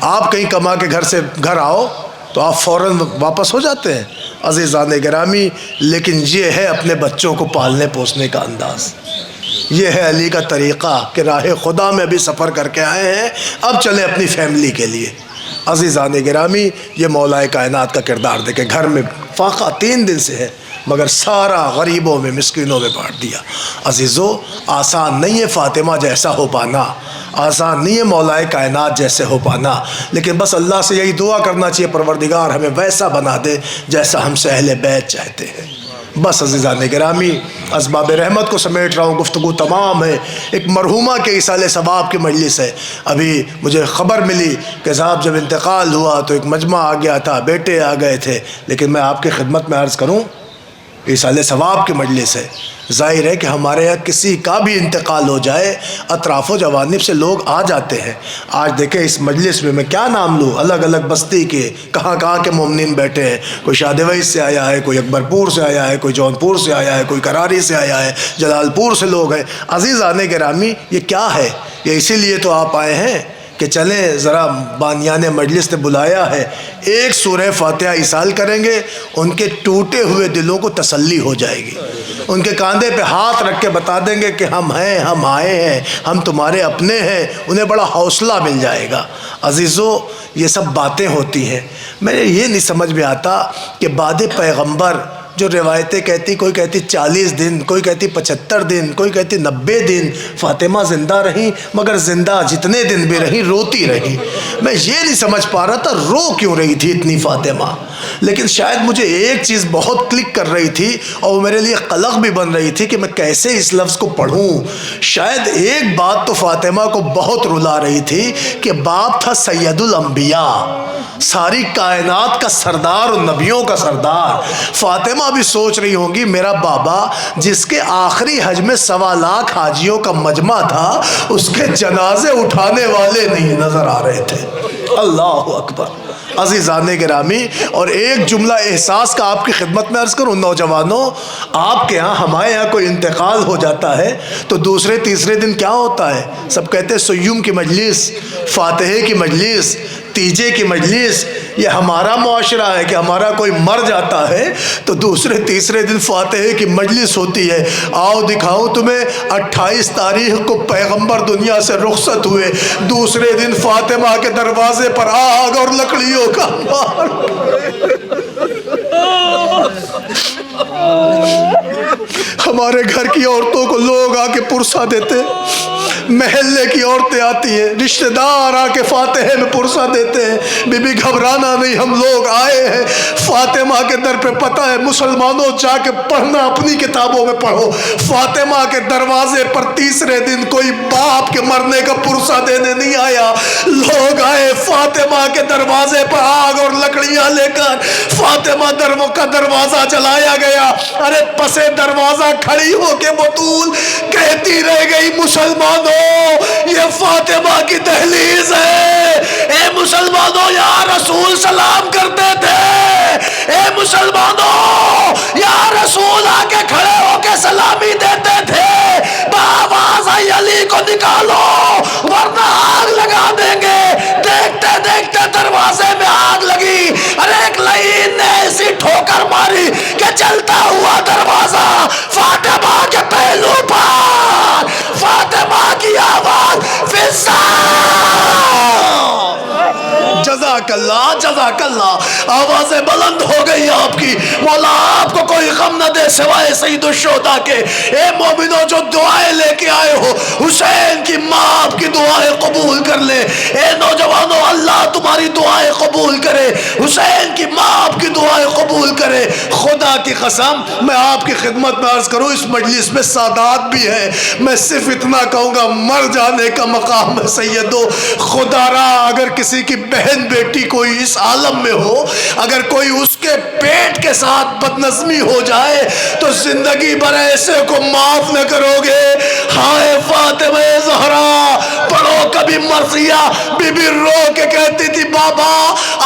Speaker 1: آپ کہیں کما کے گھر آؤ تو آپ فوراً واپس ہو جاتے ہیں عزیزان گرامی، لیکن یہ ہے اپنے بچوں کو پالنے پوسنے کا انداز، یہ ہے علی کا طریقہ کہ راہ خدا میں بھی سفر کر کے آئے ہیں، اب چلیں اپنی فیملی کے لیے۔ عزیزان گرامی، یہ مولا کائنات کا کردار دیکھیں، گھر میں فاقہ 3 دن سے ہے مگر سارا غریبوں میں مسکینوں میں بانٹ دیا۔ عزیزو آسان نہیں ہے فاطمہ جیسا ہو پانا، آسان نہیں ہے مولا کائنات جیسے ہو پانا، لیکن بس اللہ سے یہی دعا کرنا چاہیے پروردگار ہمیں ویسا بنا دے جیسا ہم سے اہل بیت چاہتے ہیں۔ بس عزیزان گرامی، اسباب رحمت کو سمیٹ رہا ہوں، گفتگو تمام ہے۔ ایک مرحومہ کے ایصال ثواب کی مجلس ہے، ابھی مجھے خبر ملی کہ صاحب جب انتقال ہوا تو ایک مجمع آ گیا تھا، بیٹے آ گئے تھے، لیکن میں آپ کی خدمت میں عرض کروں ایصال ثواب کی مجلس ہے۔ ظاہر ہے کہ ہمارے یہاں کسی کا بھی انتقال ہو جائے اطراف و جوانب سے لوگ آ جاتے ہیں۔ آج دیکھیں اس مجلس میں کیا نام لوں، الگ الگ بستی کے کہاں کہاں کے مومنین بیٹھے ہیں، کوئی شادوئی سے آیا ہے، کوئی اکبرپور سے آیا ہے، کوئی جونپور سے آیا ہے، کوئی کراری سے آیا ہے، جلال پور سے لوگ ہیں۔ عزیزان گرامی یہ کیا ہے؟ یہ اسی لیے تو آپ آئے ہیں کہ چلیں ذرا بانیان مجلس نے بلایا ہے، ایک سورہ فاتحہ ایصال کریں گے، ان کے ٹوٹے ہوئے دلوں کو تسلی ہو جائے گی، ان کے کاندھے پہ ہاتھ رکھ کے بتا دیں گے کہ ہم ہیں، ہم آئے ہیں، ہم تمہارے اپنے ہیں، انہیں بڑا حوصلہ مل جائے گا۔ عزیزو یہ سب باتیں ہوتی ہیں، میں یہ نہیں سمجھ میں آتا کہ بعد پیغمبر جو روایتیں کہتی، کوئی کہتی 40 دن، کوئی کہتی 75 دن، کوئی کہتی 90 دن فاطمہ زندہ رہیں، مگر زندہ جتنے دن بھی رہیں روتی رہیں۔ میں یہ نہیں سمجھ پا رہا تھا رو کیوں رہی تھی اتنی فاطمہ، لیکن شاید مجھے ایک چیز بہت کلک کر رہی تھی اور وہ میرے لیے قلق بھی بن رہی تھی کہ میں کیسے اس لفظ کو پڑھوں۔ شاید ایک بات تو فاطمہ کو بہت رلا رہی تھی کہ باپ تھا سید الانبیاء، ساری کائنات کا سردار اور نبیوں کا سردار۔ فاطمہ بھی سوچ رہی ہوں گی میرا بابا جس کے آخری حج میں 1.25 لاکھ حاجیوں کا مجمع تھا، اس کے جنازے اٹھانے والے نہیں نظر آ رہے تھے۔ اللہ اکبر۔ عزیزان گرامی، اور ایک جملہ احساس کا آپ کی خدمت میں عرض کروں، نوجوانوں آپ کے ہاں ہمارے ہاں کوئی انتقال ہو جاتا ہے تو دوسرے تیسرے دن کیا ہوتا ہے؟ سب کہتے ہیں سیوم کی مجلس، فاتحے کی مجلس، تیجے کی مجلس۔ یہ ہمارا معاشرہ ہے کہ ہمارا کوئی مر جاتا ہے تو دوسرے تیسرے دن فاتحے کی مجلس ہوتی ہے۔ آؤ دکھاؤں تمہیں، 28 تاریخ کو پیغمبر دنیا سے رخصت ہوئے، دوسرے دن فاطمہ کے دروازے پر آگ اور لکڑیوں کا مار۔ ہمارے گھر کی عورتوں کو لوگ آ کے پرسہ دیتے، محلے کی عورتیں آتی ہیں، رشتہ دار آ کے فاتحے میں پرسہ دیتے ہیں، بی بی گھبرانا نہیں، ہم لوگ آئے ہیں فاطمہ کے در پہ۔ پتہ ہے مسلمانوں جا کے پڑھنا اپنی کتابوں میں پڑھو، فاطمہ کے دروازے پر تیسرے دن کوئی باپ کے مرنے کا پرسہ دینے نہیں آیا، لوگ آئے فاطمہ کے دروازے پر آگ اور لکڑیاں لے کر، فاطمہ کا دروازہ جلایا گیا۔ ارے پسے دروازہ کھڑی ہو کے بطول کہتی رہ گئی مسلمانوں یہ فاطمہ کی دہلیز ہے۔ اے مسلمانوں یا رسول سلام کرتے تھے، اے مسلمانوں یا رسول آ کے کھڑے ہو کے سلامی دیتے تھے، بآواز آئی علی کو نکالو ورنہ آگ لگا دیں گے۔ دیکھتے دیکھتے دروازے میں آگ لگی، ارے ایک لعین نے ایسی ٹھوکر ماری کہ چلتا ہوا دروازہ فاطمہ کے پہلو پر، فاطمہ کی آواز فضا۔ جزا جزاک اللہ جزاک اللہ، آوازیں بلند ہو گئی آپ کی، مولا آپ کو کوئی غم نہ دے سوائے سید الشہداء کے۔ اے مومنوں جو دعائیں لے کے آئے ہو، حسین کی ماں آپ کی دعائیں قبول کر لے۔ اے نوجوانوں اللہ تمہاری دعائیں قبول کرے، حسین کی ماں آپ کی دعائیں قبول کرے۔ خدا کی قسم میں آپ کی خدمت میں عرض کروں، اس مجلس میں سادات بھی ہے، میں صرف اتنا کہوں گا مر جانے کا مقام ہے سیدو۔ خدا را اگر کسی کی بہن بیٹی کوئی اس عالم میں ہو، اگر کوئی اس کے پیٹ کے ساتھ بدنظمی ہو جائے تو زندگی بھر ایسے کو معاف نہ کرو گے۔ ہائے فاطمہ زہرا، پڑھو کبھی مرثیہ بی بی رو کے کہتی تھی بابا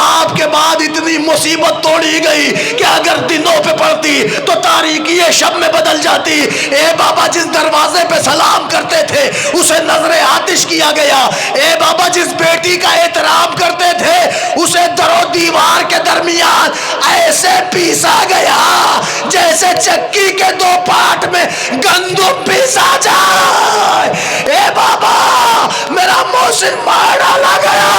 Speaker 1: آپ کے بعد اتنی مصیبت توڑی گئی کہ اگر دنوں پہ پڑتی تو تاریکی شب میں بدل جاتی۔ اے بابا جس دروازے پہ سلام کرتے تھے اسے نظر آتش کیا گیا۔ اے بابا جس بیٹی کا احترام کرتے تھے اسے در و دیوار کے درمیان ایسے پیسا گیا جیسے چکی کے دو پارٹ میں گندم پیسا جائے۔ اے بابا میرا محسن مار ڈالا گیا۔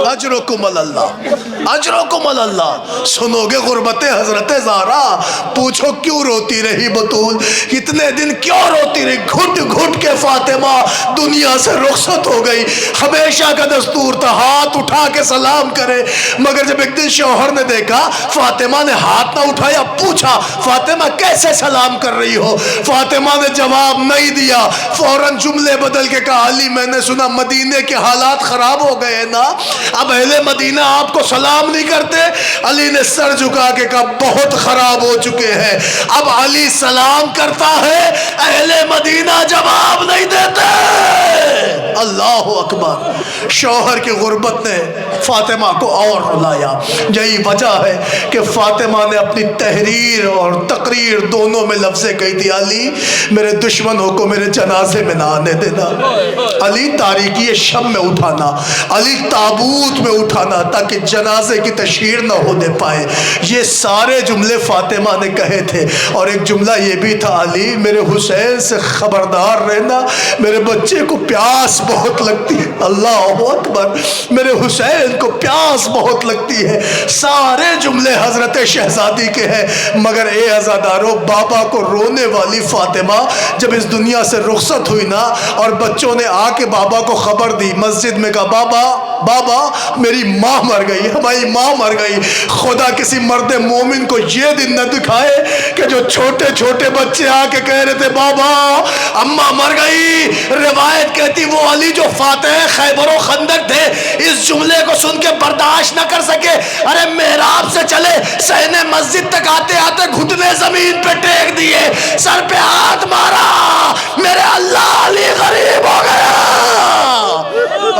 Speaker 1: اجرکم اللہ اجرکم اللہ۔ سنو گے غربت حضرت زہرا، پوچھو کیوں روتی رہی بطول، کتنے دن کیوں روتی رہی؟ گھٹ گھٹ کے فاطمہ دنیا سے رخصت ہو گئی۔ ہمیشہ کا دستور تھا ہاتھ اٹھا کے سلام کرے، مگر جب ایک دن شوہر نے دیکھا فاطمہ نے ہاتھ نہ اٹھایا، پوچھا فاطمہ کیسے سلام کر رہی ہو؟ فاطمہ نے جواب نہیں دیا، فوراً جملے بدل کے کہا علی میں نے سنا مدینے کے حالات خراب ہو گئے نا، اب اہل مدینہ آپ کو سلام نہیں کرتے؟ علی نے سر جھکا کے کہا بہت خراب ہو چکے ہیں، اب علی سلام کرتا ہے اہل مدینہ جواب نہیں دیتے۔ اللہ اکبر۔ شوہر کی غربت نے فاطمہ کو اور رلایا۔ یہی وجہ ہے کہ فاطمہ نے اپنی تحریر اور تقریر دونوں میں لفظیں کہی تھی، علی میرے دشمنوں کو میرے جنازے میں نہ آنے دینا، علی تاریکی شب میں اٹھانا، علی تابوت میں اٹھانا تاکہ جنازے کی تشہیر نہ ہونے پائے۔ یہ سارے جملے فاطمہ نے کہے تھے، اور ایک جملہ یہ بھی تھا علی میرے حسین سے خبردار رہنا، میرے بچے کو پیاس بہت لگتی ہے، اللہ اکبر، میرے حسین کو پیاس بہت لگتی ہے۔ سارے جملے حضرت شہزادی کے ہیں، مگر اے عزادارو بابا کو رونے والی فاطمہ جب اس دنیا سے رخصت ہوئی نا، اور بچوں نے آ کے بابا کو خبر دی، مسجد میں کہا بابا بابا میری ماں مر گئی، ہماری ماں مر گئی۔ خدا کسی مرد مومن کو یہ دن نہ دکھائے کہ جو چھوٹے چھوٹے بچے آ کے کہہ رہے تھے بابا اماں مر گئی۔ روایت کہتی وہ علی جو فاتح خیبر و خندق تھے اس جملے کو سن کے برداشت نہ کر سکے، ارے محراب سے چلے صحن مسجد تک آتے آتے گھٹنے زمین پہ ٹیک دیے، سر پہ ہاتھ مارا، میرے اللہ علی غریب ہو گیا۔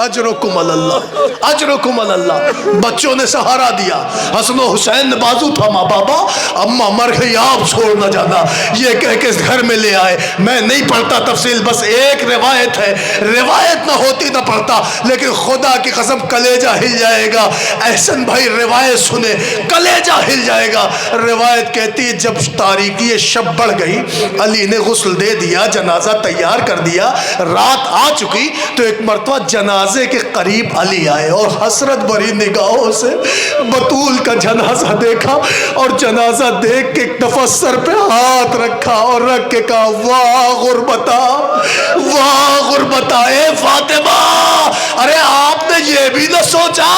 Speaker 1: اجرکم اللہ اجرکم اللہ۔ بچوں نے سہارا دیا، حسن و حسین نے بازو تھاما، بابا اماں مر گئی آپ چھوڑ نہ جانا، یہ کہہ کے گھر میں لے آئے۔ میں نہیں پڑھتا تفصیل، بس ایک روایت ہے، روایت نہ ہوتی نہ پڑھتا، لیکن خدا کی قسم کلیجہ ہل جائے گا۔ احسن بھائی روایت سنے، کلیجہ ہل جائے گا۔ روایت کہتی جب تاریکی شب بڑھ گئی، علی نے غسل دے دیا، جنازہ تیار کر دیا، رات آ چکی تو ایک مرتبہ جنازے کے قریب علی آئے اور حسرت بھری نگاہوں سے بطول کا جنازہ دیکھا، اور جنازہ دیکھ کے ایک دفعہ سر پہ ہاتھ رکھا اور رکھ کے کہا واہ غربتا واہ غربتا۔ اے فاطمہ ارے آپ نے یہ بھی نہ سوچا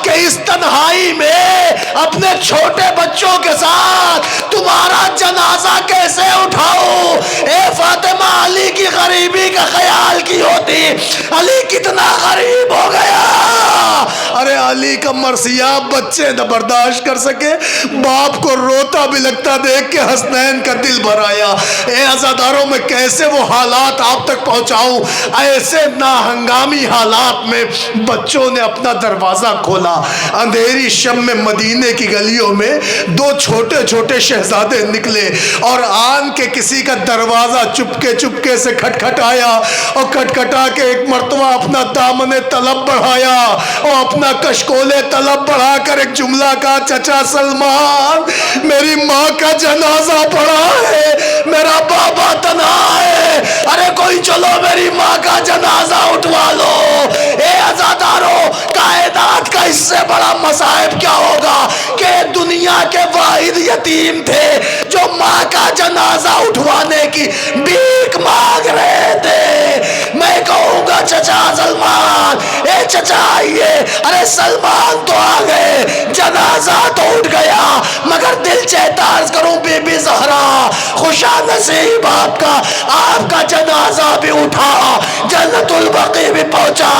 Speaker 1: کہ اس تنہائی میں اپنے چھوٹے بچوں کے ساتھ تمہارا جنازہ کیسے اٹھاؤ؟ اے فاطمہ علی کی غریبی کا خیال کی ہوتی، علی کتنا غریب ہو گیا۔ ارے علی کا مرثیہ بچے نہ برداشت کر سکے، باپ کو روتا بھی لگتا دیکھ کے حسنین کا دل بھر آیا۔ اے عزاداروں میں کیسے وہ حالات آپ تک پہنچاؤں؟ ایسے ناہنگامی حالات میں بچوں نے اپنا دروازہ کھولا، اندھیری شب میں مدینے کی گلیوں میں دو چھوٹے چھوٹے شہزادے نکلے اور آن کے کسی کا دروازہ چپکے چپکے سے کھٹکھٹایا، اور کھٹکھٹا کے ایک مرتبہ اپنا دامن طلب بڑھایا اور اپنا کشکول طلب بڑھا کر ایک جملہ کا چچا سلمان میری ماں کا جنازہ پڑا ہے، میرا بابا تنہا ہے، ارے کوئی چلو میری ماں کا جنازہ اٹھوا لو۔ اے عزادارو کرو کائنات کا اس سے بڑا مصائب کیا ہوگا کہ دنیا کے واحد یتیم تھے جو ماں کا جنازہ اٹھوانے کی بھیک مانگ رہے تھے۔ میں کہوں گا چچا سلمان، اے چچا آئیے، ارے سلمان تو آ گئے، جنازہ تو اٹھ گیا، مگر دل چاہتا عرض کروں بی بی زہرا خوشا نصیب آپ کا جنازہ بھی اٹھا، جنت البقیع بھی پہنچا،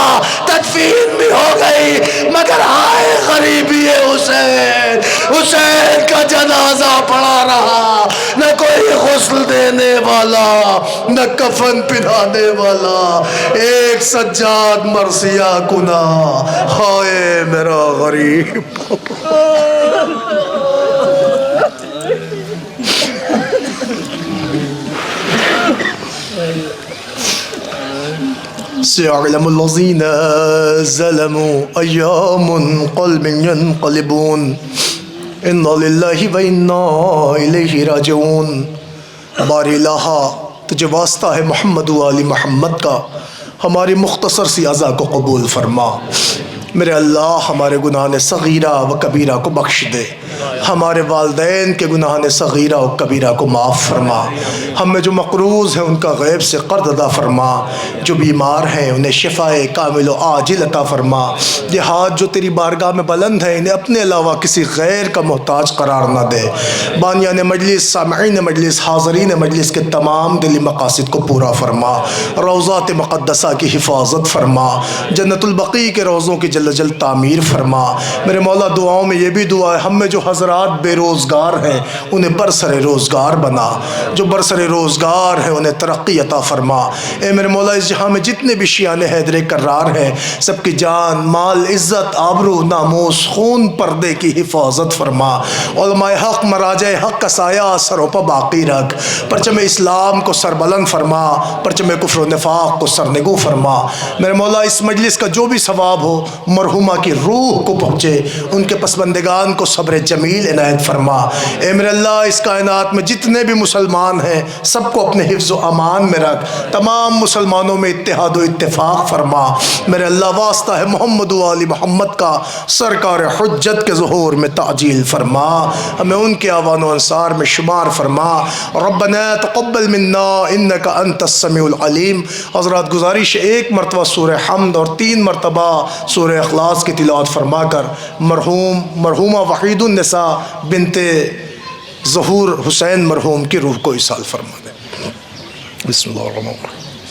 Speaker 1: تدفین بھی ہو گئی، مگر ہائے غریبی ہے حسین کا جنازہ پڑا رہا، نہ کوئی غسل دینے والا، نہ کفن پہنانے والا، ایک سجاد مرثیہ کنا، ہائے میرا غریب۔ سيعلم الذين ظلموا أيام قلب ينقلبون إنا لله وإنا إليه راجعون۔ باری الہا تجھے واسطہ ہے محمد و آل محمد کا، ہماری مختصر سی عزا کو قبول فرما۔ میرے اللہ ہمارے گناہ صغیرہ و کبیرہ کو بخش دے، ہمارے والدین کے گناہ صغیرہ و کبیرہ کو معاف فرما، ہم میں جو مقروض ہیں ان کا غیب سے قرض ادا فرما، جو بیمار ہیں انہیں شفائے کامل و عاجل عطا فرما، یہ ہاتھ جو تیری بارگاہ میں بلند ہیں انہیں اپنے علاوہ کسی غیر کا محتاج قرار نہ دے۔ بانیان مجلس، سامعین مجلس، حاضرین مجلس کے تمام دلی مقاصد کو پورا فرما، روضات مقدسہ کی حفاظت فرما، جنت البقیع کے روضوں کی جل جل تعمیر فرما۔ میرے مولا دعاؤں میں یہ بھی دعا ہے ہم میں جو حضرات بے روزگار ہیں انہیں برسر روزگار بنا، جو برسر روزگار ہیں انہیں ترقی عطا فرما۔ اے میرے مولا اس جہاں میں جتنے بھی شیعان حیدر کرار ہیں سب کی جان، مال، عزت، آبرو، ناموس، خون، پردے کی حفاظت فرما۔ علماء حق، مراجع حق کا سایہ سروں پر باقی رکھ، پرچم اسلام کو سربلند فرما، پرچم کفر و نفاق کو سرنگو فرما۔ میرے مولا اس مجلس کا جو بھی ثواب ہو مرحومہ کی روح کو پہنچے، ان کے پسماندگان کو صبر جمیل عنایت فرما۔ اے میرے اللہ اس کائنات میں جتنے بھی مسلمان ہیں سب کو اپنے حفظ و امان میں رکھ، تمام مسلمانوں میں اتحاد و اتفاق فرما۔ میرے اللہ واسطہ ہے محمد و آل محمد کا سرکار حجت کے ظہور میں تعجیل فرما، ہمیں ان کے آوان و انصار میں شمار فرما۔ ربنا تقبل منا انک انت السمیع العلیم۔ حضرات گزارش ایک مرتبہ سورہ حمد اور 3 مرتبہ سورہ اخلاص کی تلاوت فرما کر مرحومہ وحید النساء بنت ظہور حسین مرحوم کی روح کو ایصال فرما دیں۔ بسم اللہ الرحمن الرحیم۔